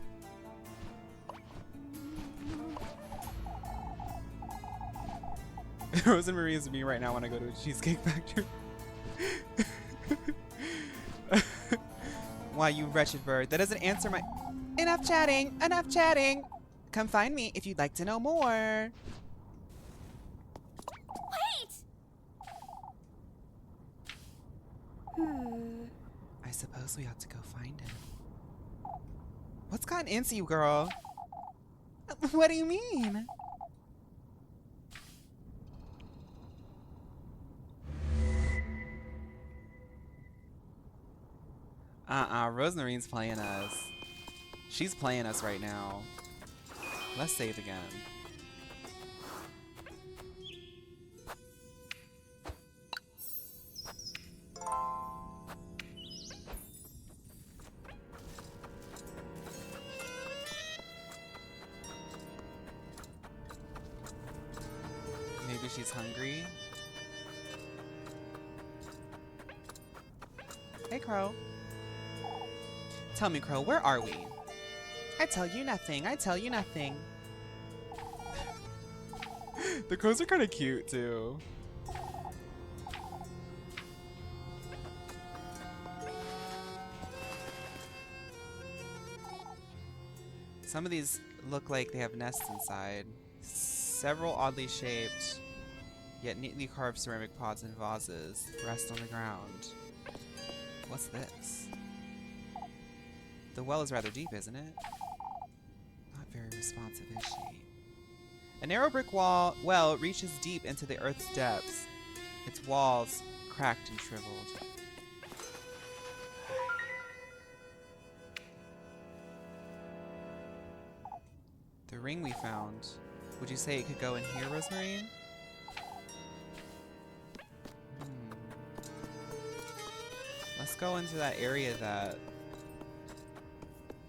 Rose and Marie is me right now when I go to a Cheesecake Factory. Why, you wretched bird. That doesn't answer my... Enough chatting. Enough chatting. Come find me if you'd like to know more. Wait! I suppose we ought to go find him. What's gotten into you, girl? What do you mean? Rosemarine's playing us. She's playing us right now. Let's save again. Maybe she's hungry. Hey, Crow. Tell me, Crow, where are we? I tell you nothing. I tell you nothing. The crows are kind of cute, too. Some of these look like they have nests inside. Several oddly shaped, yet neatly carved ceramic pots and vases rest on the ground. What's this? The well is rather deep, isn't it? Not very responsive, is she? A narrow brick well reaches deep into the earth's depths, its walls cracked and shriveled. The ring we found. Would you say it could go in here, Rosemary? Let's go into that area that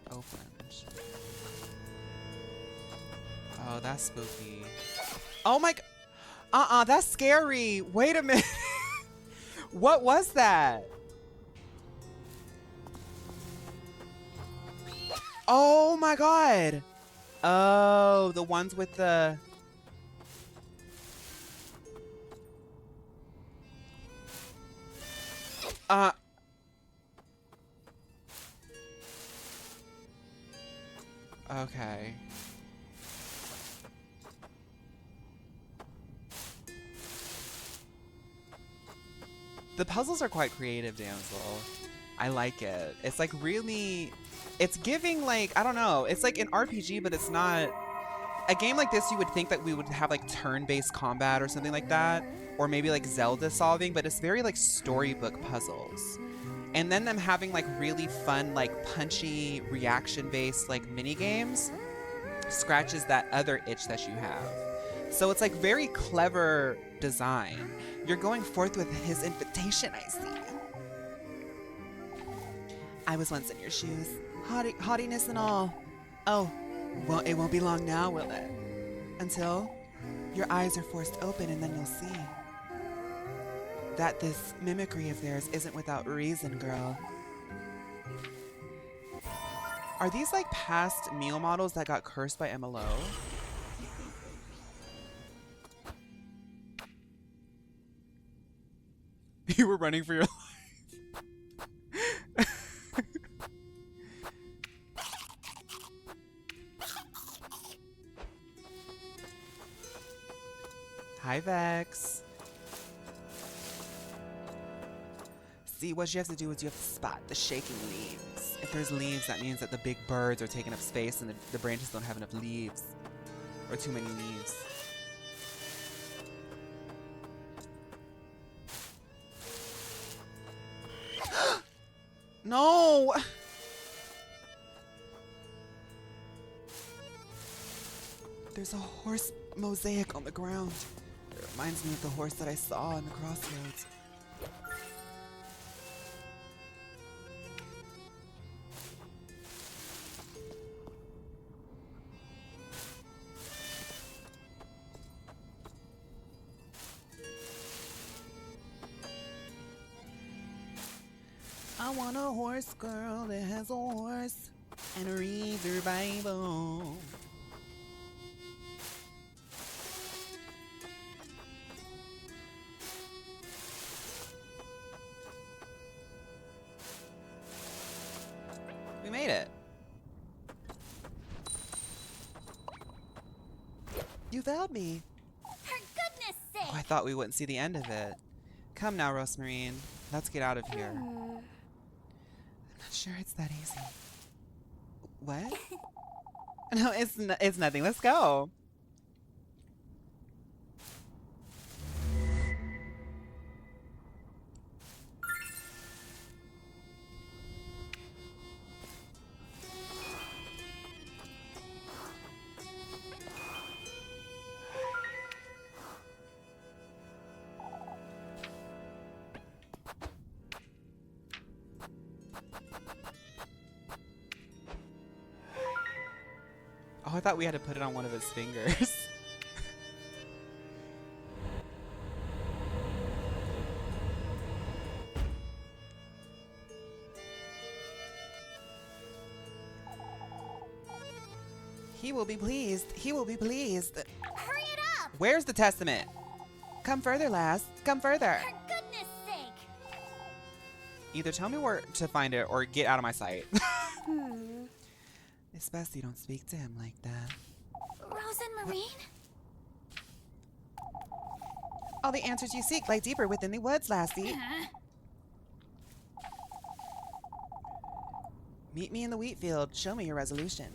opened. Oh, that's spooky. Oh my god. That's scary. Wait a minute. What was that? Oh my god. Oh, the ones with the... Okay. The puzzles are quite creative, damsel. I like it. It's like really... It's giving like, I don't know, it's like an RPG, but it's not... A game like this, you would think that we would have like turn-based combat or something like that. Or maybe like Zelda solving, but it's very like storybook puzzles. And then them having like really fun, like punchy, reaction-based like mini games scratches that other itch that you have. So it's like very clever design. You're going forth with his invitation, I see. I was once in your shoes. Haughtiness and all. Oh, well, it won't be long now, will it? Until your eyes are forced open and then you'll see that this mimicry of theirs isn't without reason, girl. Are these like past meal models that got cursed by MLO? You were running for your life. Hi, Vex. See, what you have to do is you have to spot the shaking leaves. If there's leaves, that means that the big birds are taking up space and the branches don't have enough leaves. Or too many leaves. No! There's a horse mosaic on the ground. It reminds me of the horse that I saw in the crossroads. I want a horse girl that has a horse and reads her Bible. We made it. You found me. For goodness sake! Oh, I thought we wouldn't see the end of it. Come now, Rosemarine. Let's get out of here. I'm not sure it's that easy. What? No, it's nothing. Let's go. Oh, I thought we had to put it on one of his fingers. He will be pleased. He will be pleased. Hurry it up! Where's the testament? Come further, lass. Come further. For goodness sake! Either tell me where to find it or get out of my sight. It's best you don't speak to him like that. Rose and Marine? All the answers you seek lie deeper within the woods, lassie. Meet me in the wheat field. Show me your resolution.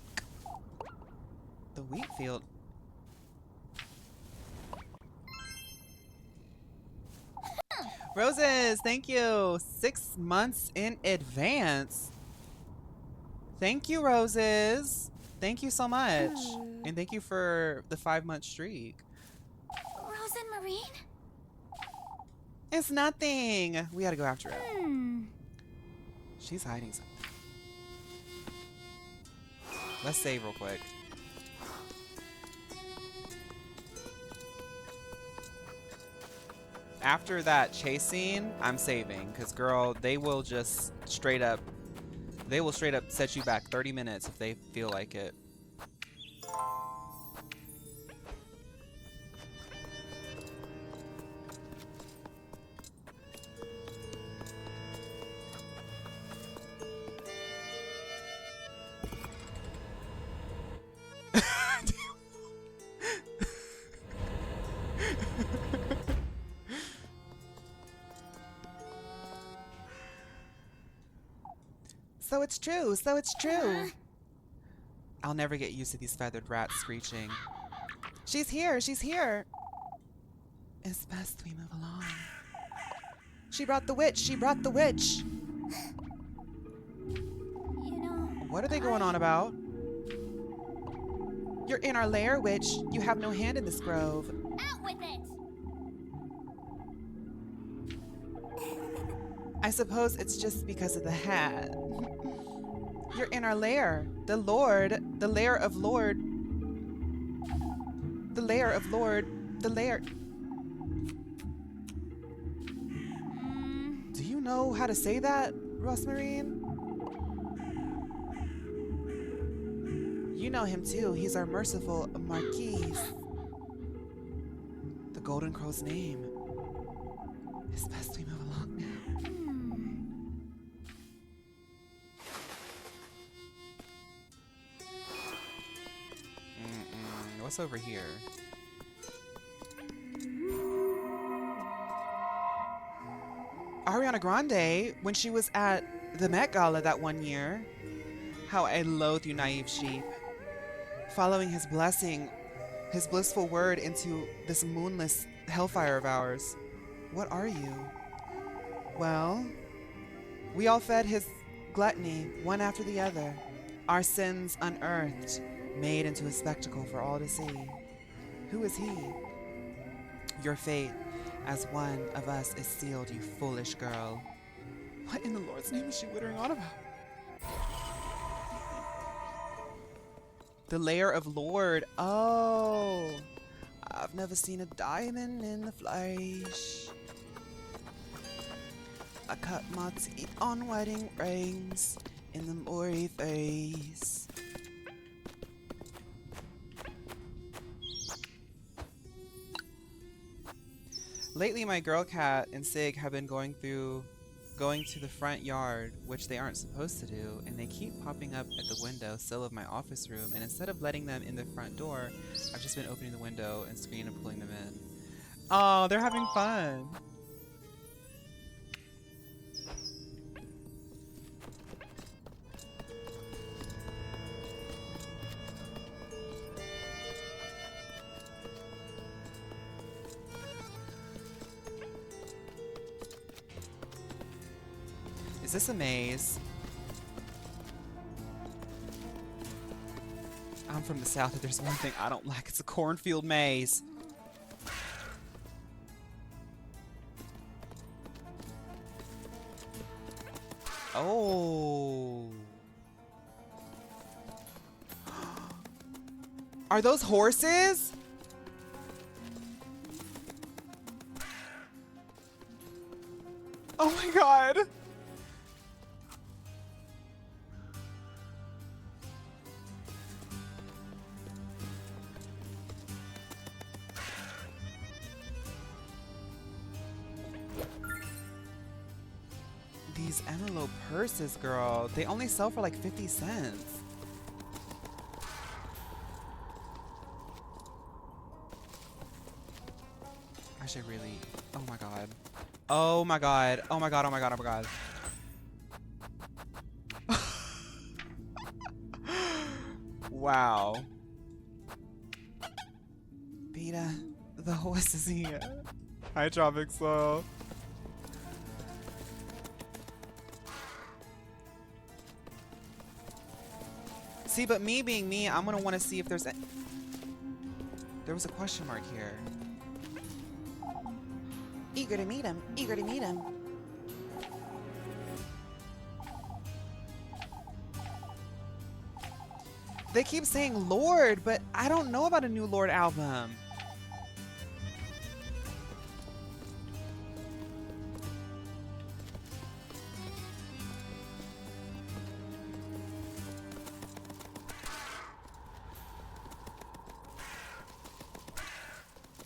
The wheat field? Roses, thank you. 6 months in advance. Thank you, Roses. Thank you so much. And thank you for the 5-month streak. Rose and Marine? It's nothing. We gotta go after her. She's hiding something. Let's save real quick. After that chase scene, I'm saving. Because, girl, they will just straight up... They will straight up set you back 30 minutes if they feel like it. So it's true. So it's true. I'll never get used to these feathered rats screeching. She's here. She's here. It's best we move along. She brought the witch. She brought the witch. You know, What are they going on about? You're in our lair, witch. You have no hand in this grove. out with it! I suppose it's just because of the hat. You're in our lair. The Lord. The lair of Lord. The lair of Lord. The lair. Do you know how to say that, Rosmarine? You know him too. He's our merciful Marquise. The Golden Crow's name. It's best we move along now. What's over here? Ariana Grande, when she was at the Met Gala that one year. How I loathe you, naive sheep. Following his blessing, his blissful word into this moonless hellfire of ours. What are you? Well, we all fed his gluttony, one after the other. Our sins unearthed, made into a spectacle for all to see. Who is he? Your fate as one of us is sealed, you foolish girl. What in the Lord's name is she wittering on about? The lair of Lord. Oh, I've never seen a diamond in the flesh. I cut my teeth on wedding rings in the Maury face. Lately, my girl cat and Sig have been going to the front yard, which they aren't supposed to do, and they keep popping up at the window sill of my office room, and instead of letting them in the front door, I've just been opening the window and screen and pulling them in. Oh, they're having fun. Is this a maze? I'm from the south. If there's one thing I don't like, it's a cornfield maze. Oh. Are those horses? Oh my god. These envelope purses, girl, they only sell for like 50 cents. Gosh, I really... Oh my god. Oh my god. Oh my god, oh my god, oh my god. Wow. Beta, the horse is here. Hi, Tropic Slow. See, but me being me, I'm gonna want to see if there's a... There was a question mark here. Eager to meet him. Eager to meet him. They keep saying Lord, but I don't know about a new Lord album.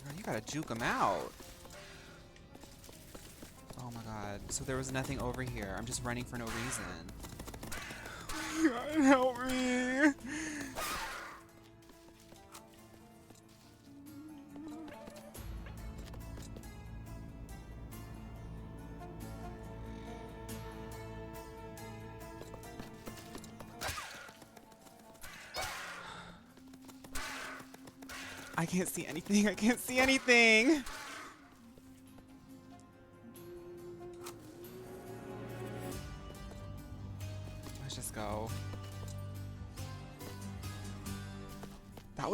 Girl, you gotta juke him out. Oh my god. So there was nothing over here. I'm just running for no reason. God, help me. I can't see anything. I can't see anything. Let's just go. That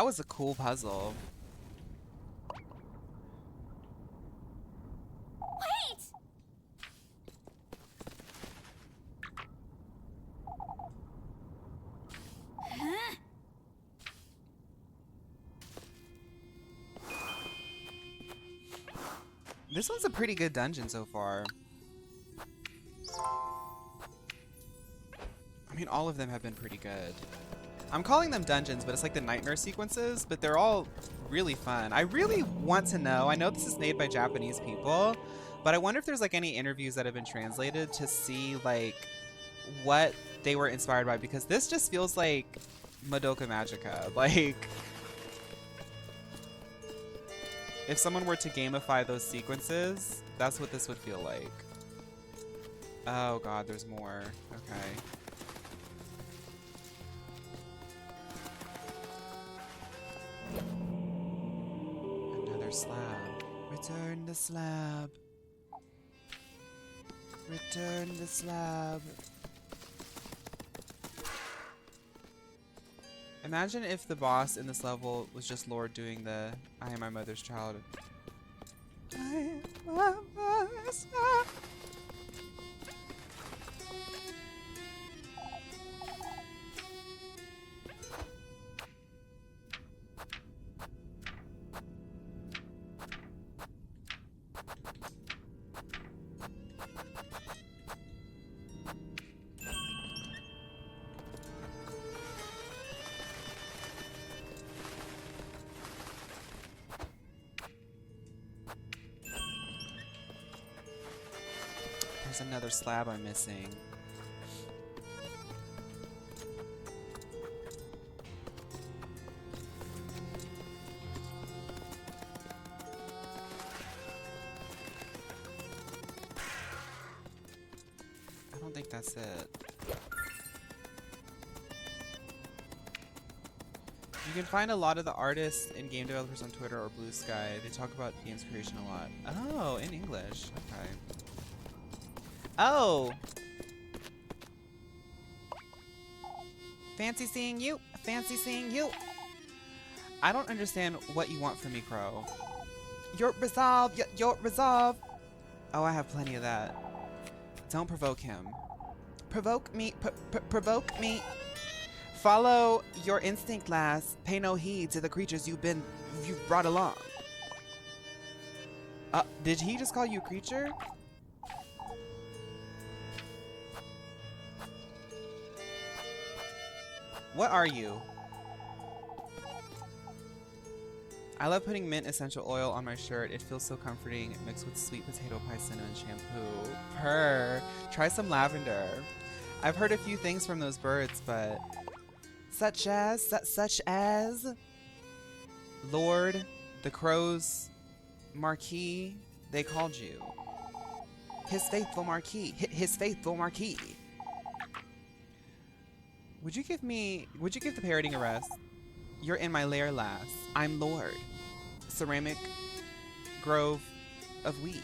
was a cool puzzle. Wait! Huh? This one's a pretty good dungeon so far. I mean, all of them have been pretty good. I'm calling them dungeons, but it's like the nightmare sequences, but they're all really fun. I really want to know, I know this is made by Japanese people, but I wonder if there's like any interviews that have been translated to see like what they were inspired by, because this just feels like Madoka Magica. Like, if someone were to gamify those sequences, that's what this would feel like. Oh god, there's more. Okay. Another slab. Return the slab. Return the slab. Imagine if the boss in this level was just Lord doing the I am my mother's child. I am my mother's child. There's another slab I'm missing. I don't think that's it. You can find a lot of the artists and game developers on Twitter or Blue Sky. They talk about games creation a lot. Oh, in English. Okay. Oh! Fancy seeing you. Fancy seeing you. I don't understand what you want from me, Crow. Your resolve. Your resolve. Oh, I have plenty of that. Don't provoke him. Provoke me. Provoke me. Follow your instinct, lass. Pay no heed to the creatures you've brought along. Did he just call you creature? What are you? I love putting mint essential oil on my shirt. It feels so comforting, mixed with sweet potato pie cinnamon shampoo. Purr. Try some lavender. I've heard a few things from those birds, but such as Lord, the crows, Marquis, they called you. His faithful Marquis. His faithful Marquis. Would you give the parroting a rest? You're in my lair, lass. I'm Lord. Ceramic Grove of Wheat.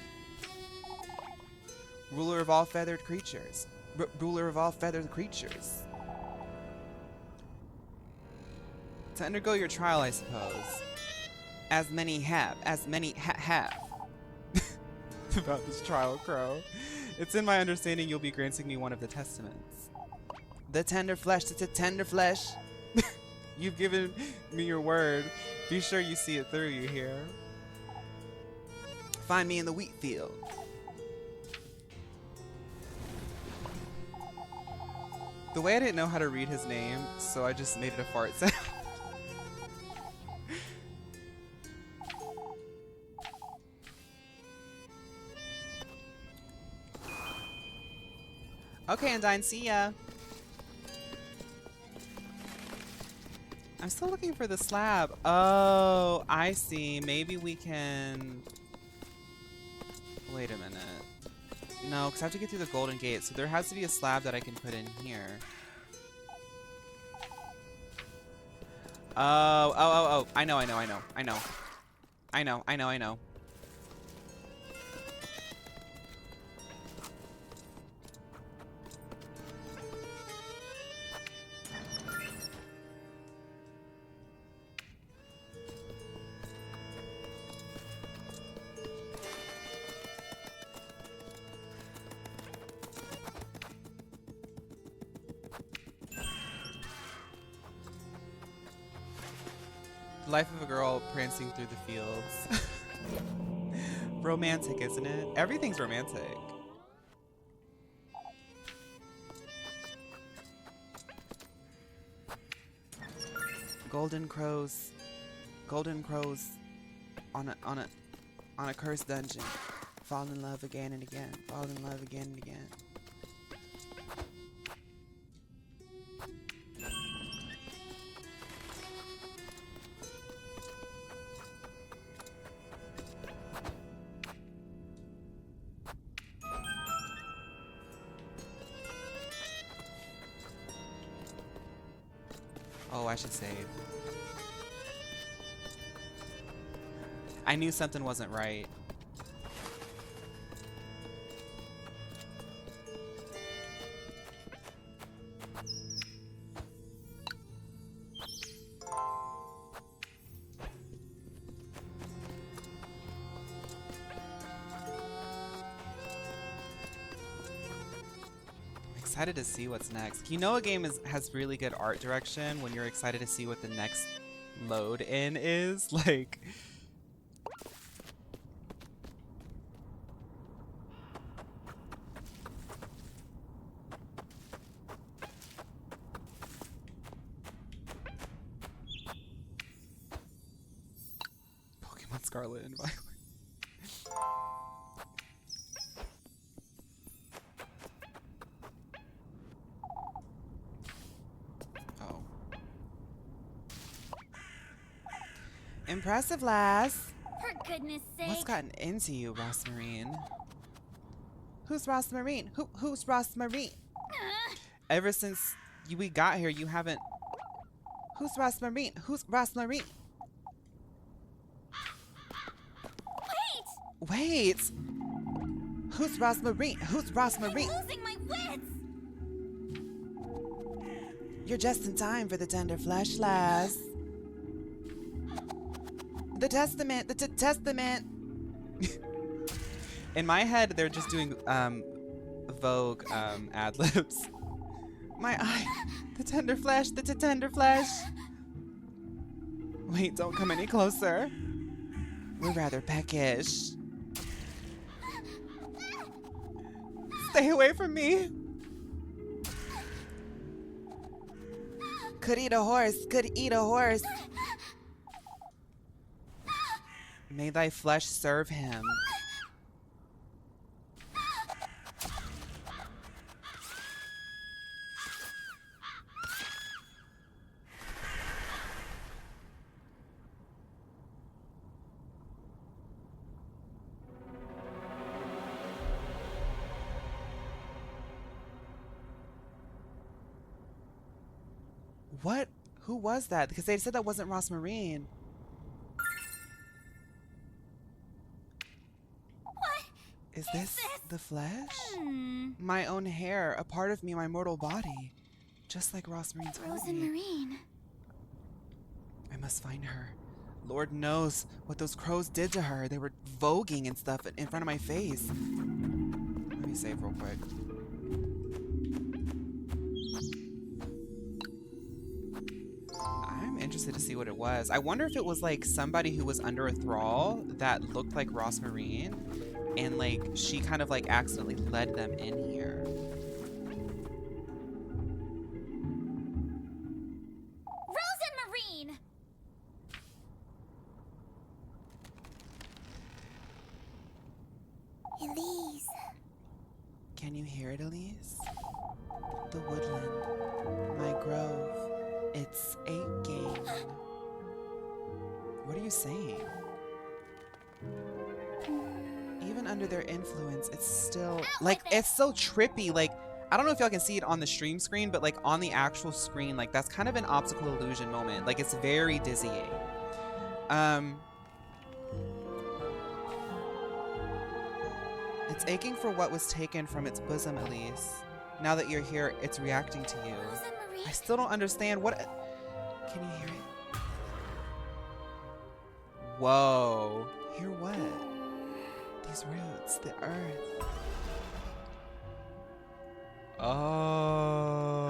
Ruler of all feathered creatures. Ruler of all feathered creatures. To undergo your trial, I suppose. As many have. About this trial, Crow. It's in my understanding you'll be granting me one of the testaments. The tender flesh, it's a tender flesh. You've given me your word. Be sure you see it through, you hear? Find me in the wheat field. The way I didn't know how to read his name, so I just made it a fart sound. Okay, Undyne, see ya. I'm still looking for the slab. Oh, I see. Maybe we can... Wait a minute. No, because I have to get through the Golden Gate, so there has to be a slab that I can put in here. Oh. I know. The life of a girl prancing through the fields. Romantic, isn't it? Everything's romantic. Golden crows on a cursed dungeon. Fall in love again and again. Fall in love again and again. Oh, I should save. I knew something wasn't right. Excited to see what's next. You know a game has really good art direction when you're excited to see what the next load in is? Like... Pokemon Scarlet and Violet. Impressive, lass. For goodness sake. What's gotten into you, Rosmarine? Who's Rosmarine? Who's Rosmarine? Ever since we got here, you haven't... Who's Rosmarine? Who's Rosmarine? Wait! Who's Rosmarine? Who's Rosmarine? I'm losing my wits! You're just in time for the tender flesh, lass. The testament! The testament! In my head, they're just doing Vogue ad-libs. My eye! The tender flesh! The tender flesh! Wait, don't come any closer. We're rather peckish. Stay away from me! Could eat a horse! Could eat a horse! May thy flesh serve him. What? Who was that? Because they said that wasn't Rosmarine. What Is this the flesh? Hmm. My own hair, a part of me, my mortal body. Just like Rosmarine told Frozen me. Marine. I must find her. Lord knows what those crows did to her. They were voguing and stuff in front of my face. Let me save real quick. I'm interested to see what it was. I wonder if it was like somebody who was under a thrall that looked like Rosmarine, and like she kind of like accidentally led them in here. Frozen Marine. Elise. Can you hear it, Elise? The woodland, my grove, it's aching. What are you saying? Even under their influence, it's still like it's so trippy. Like I don't know if y'all can see it on the stream screen, but like on the actual screen, like that's kind of an optical illusion moment. Like it's very dizzying. It's aching for what was taken from its bosom, Elise. Now that you're here, it's reacting to you. Frozen Marine. I still don't understand what. Can you hear it? Whoa. Hear what? These roots, the earth. Oh.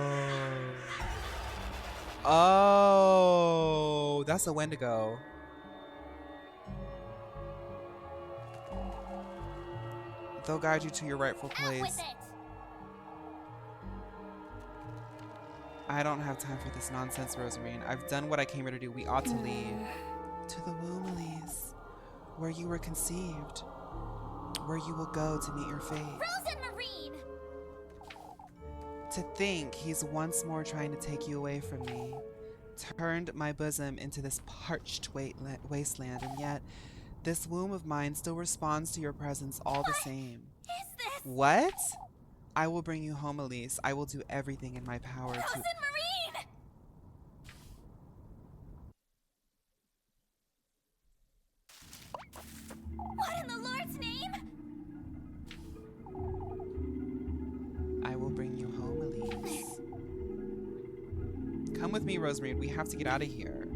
Oh. That's a Wendigo. They'll guide you to your rightful Out place. with it. I don't have time for this nonsense, Rosamarine. I've done what I came here to do. We ought to leave. To the womb, Elise, where you were conceived, where you will go to meet your fate. Frozen Marine. To think he's once more trying to take you away from me, turned my bosom into this parched wasteland, and yet this womb of mine still responds to your presence all the same. Is this What? I will bring you home, Elise. I will do everything in my power to... Frozen Marine? What in the Lord's name? I will bring you home, Elise. Come with me, Rosemary. We have to get out of here.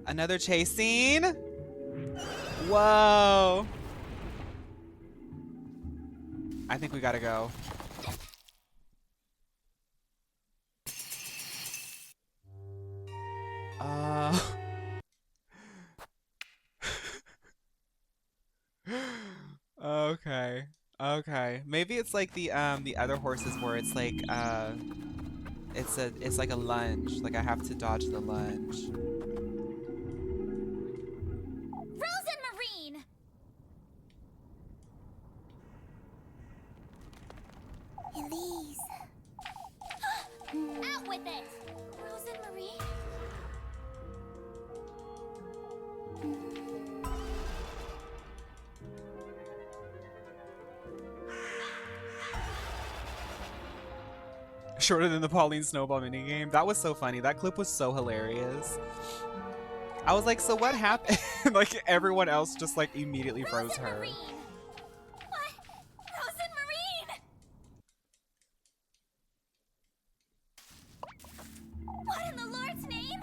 Another chase scene? Whoa. I think we gotta go. Okay. Okay. Maybe it's like the other horses where it's like it's like a lunge. Like I have to dodge the lunge. Frozen Marine. Elise. Out with it. Frozen Marine. Shorter than the Pauline Snowball minigame. That was so funny. That clip was so hilarious. I was like, so what happened? Like everyone else just like immediately froze Frozen her. Marine. What? Frozen Marine. What in the Lord's name?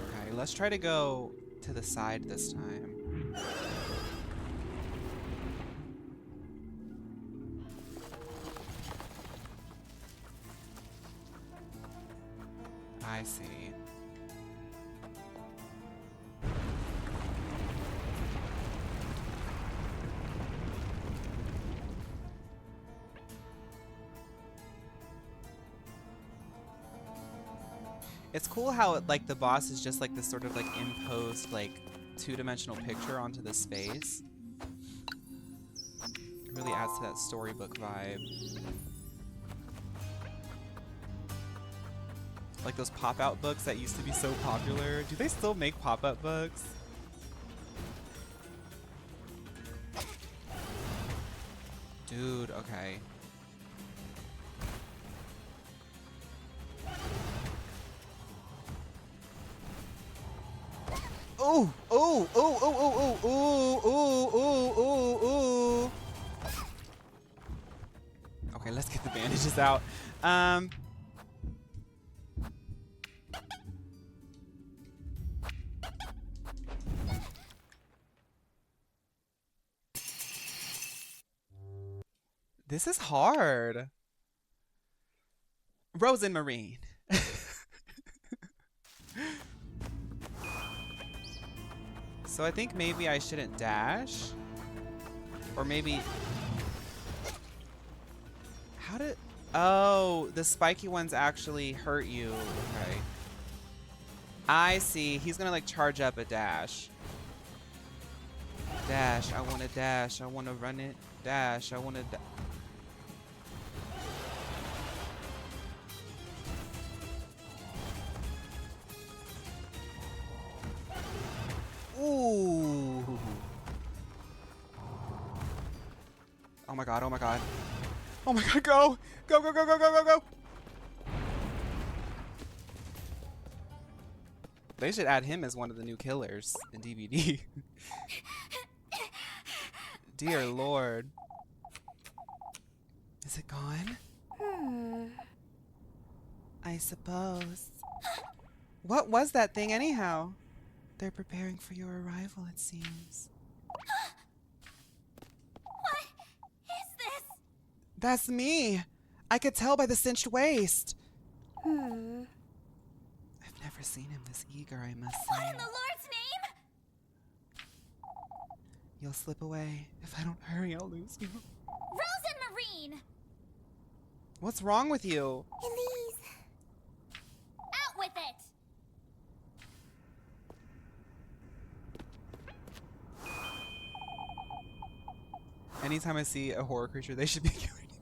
Okay, let's try to go to the side this time. I see. It's cool how it, like the boss is just like this sort of like imposed like two-dimensional picture onto the space. It really adds to that storybook vibe. Like those pop-out books that used to be so popular. Do they still make pop-up books? Dude, okay. Oh, oh, oh, oh, oh, oh, oh, oh, oh, oh, oh. Okay, let's get the bandages out. This is hard. Rose and Marine. So I think maybe I shouldn't dash. Or maybe... How did... Oh, the spiky ones actually hurt you. Okay. I see. He's gonna like charge up a dash. Dash. I want to dash. I want to run it. Dash. I want to... Ooh. Oh my god, oh my god. Oh my god, go! Go, go, go, go, go, go, go! They should add him as one of the new killers in DVD. Dear Lord. Is it gone? I suppose. What was that thing anyhow? They're preparing for your arrival, it seems. What is this? That's me. I could tell by the cinched waist. I've never seen him this eager, I must say. What in the Lord's name? You'll slip away. If I don't hurry, I'll lose you. Rose and Marine! What's wrong with you? Elise. Out with it! Anytime I see a horror creature, they should be killer DVD.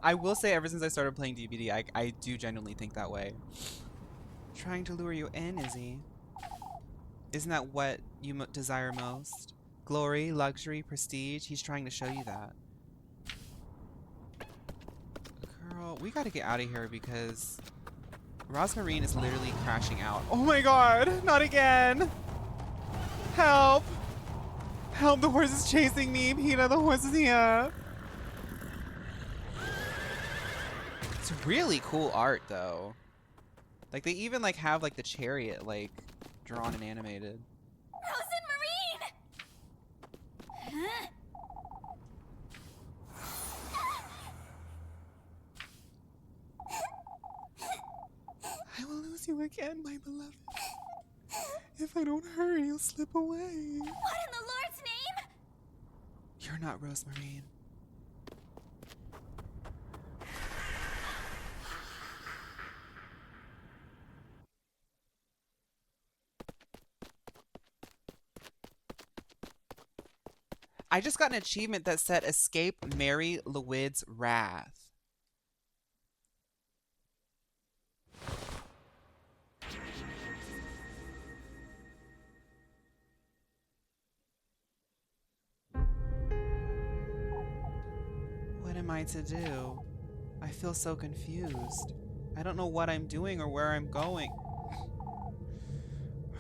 I will say, ever since I started playing DVD, I do genuinely think that way. Trying to lure you in, is he? Isn't that what you desire most? Glory, luxury, prestige? He's trying to show you that. Girl, we gotta get out of here because Rosmarine is literally crashing out. Oh my god, not again! Help! Help, the horse is chasing me. Peter, the horse is here. It's really cool art though. Like they even like have like the chariot like drawn and animated. Rose and Marine! Huh? I will lose you again, my beloved. If I don't hurry, you'll slip away. What in the Lord's name? You're not Rosmarine. I just got an achievement that said Escape Mary Lewid's Wrath. What am I to do? I feel so confused. I don't know what I'm doing or where I'm going.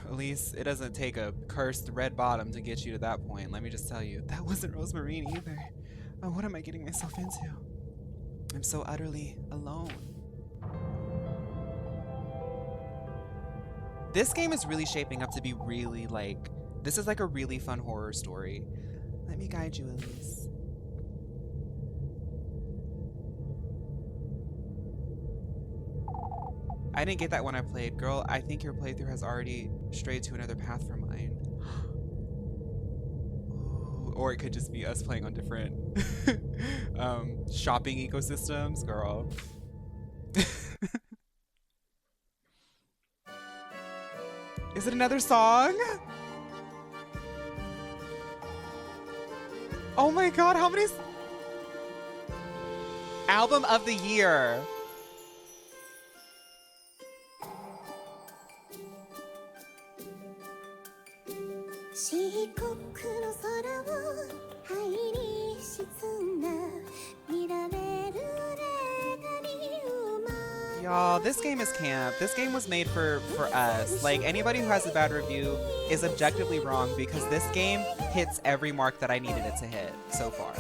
At least it doesn't take a cursed red bottom to get you to that point. Let me just tell you, that wasn't Rosmarine either. Oh, what am I getting myself into? I'm so utterly alone. This game is really shaping up to be really like, this is like a really fun horror story. Let me guide you, Elise. I didn't get that when I played. Girl, I think your playthrough has already strayed to another path from mine. Ooh, or it could just be us playing on different shopping ecosystems, girl. Is it another song? Oh my god, how many... Album of the year. Y'all, this game is camp. This game was made for us. Like, anybody who has a bad review is objectively wrong because this game hits every mark that I needed it to hit so far.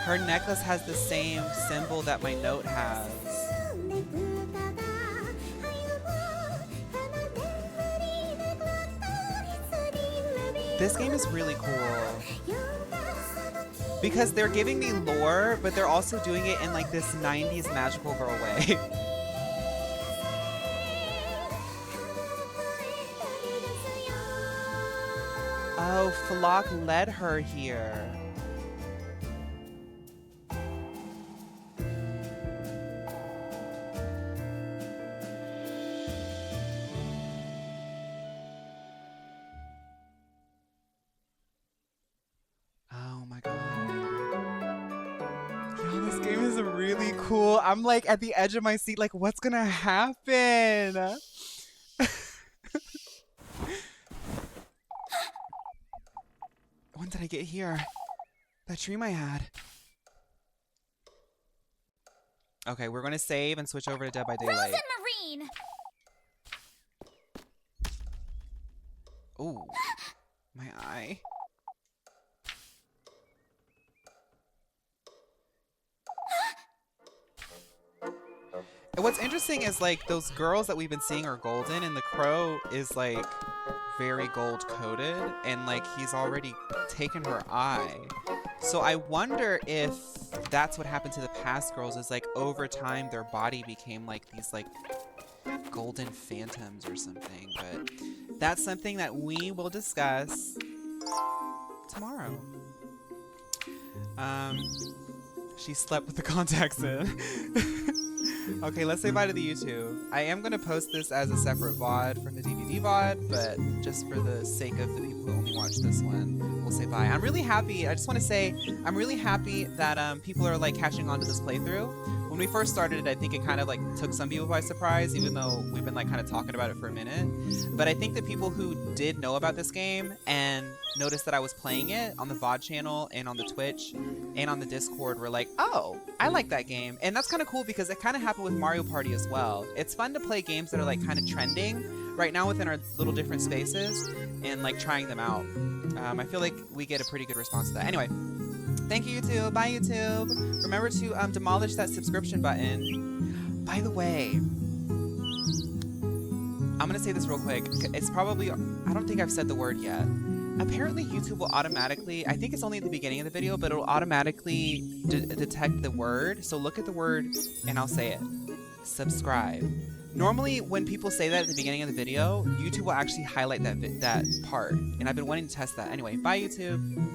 Her necklace has the same symbol that my note has. This game is really cool. Because they're giving me lore, but they're also doing it in like this 90s magical girl way. Oh, Flock led her here. Oh my god. Yo, this game is really cool. I'm like at the edge of my seat, like, what's gonna happen? When did I get here? That dream I had. Okay, we're gonna save and switch over to Dead by Daylight. Rose and Marine! Ooh, my eye. And what's interesting is like those girls that we've been seeing are golden, and the crow is like very gold coated, and like he's already taken her eye. So I wonder if that's what happened to the past girls, is like over time their body became like these like golden phantoms or something. But that's something that we will discuss tomorrow. She slept with the contacts in. Okay, let's say bye to the YouTube. I am going to post this as a separate VOD from the DVD VOD, but just for the sake of the people who only watch this one, we'll say bye. I'm really happy. I just want to say I'm really happy that people are like catching on to this playthrough. When we first started it, I think it kind of like took some people by surprise, even though we've been like kind of talking about it for a minute. But I think the people who did know about this game and noticed that I was playing it on the VOD channel and on the Twitch and on the Discord were like, oh, I like that game. And that's kind of cool because it kind of happened with Mario Party as well. It's fun to play games that are like kind of trending right now within our little different spaces and like trying them out. I feel like we get a pretty good response to that. Anyway, thank you, YouTube. Bye, YouTube. Remember to demolish that subscription button. By the way, I'm going to say this real quick. It's probably, I don't think I've said the word yet. Apparently YouTube will automatically, I think it's only at the beginning of the video, but it'll automatically detect the word. So look at the word and I'll say it. Subscribe. Normally when people say that at the beginning of the video, YouTube will actually highlight that part. And I've been wanting to test that. Anyway, bye YouTube.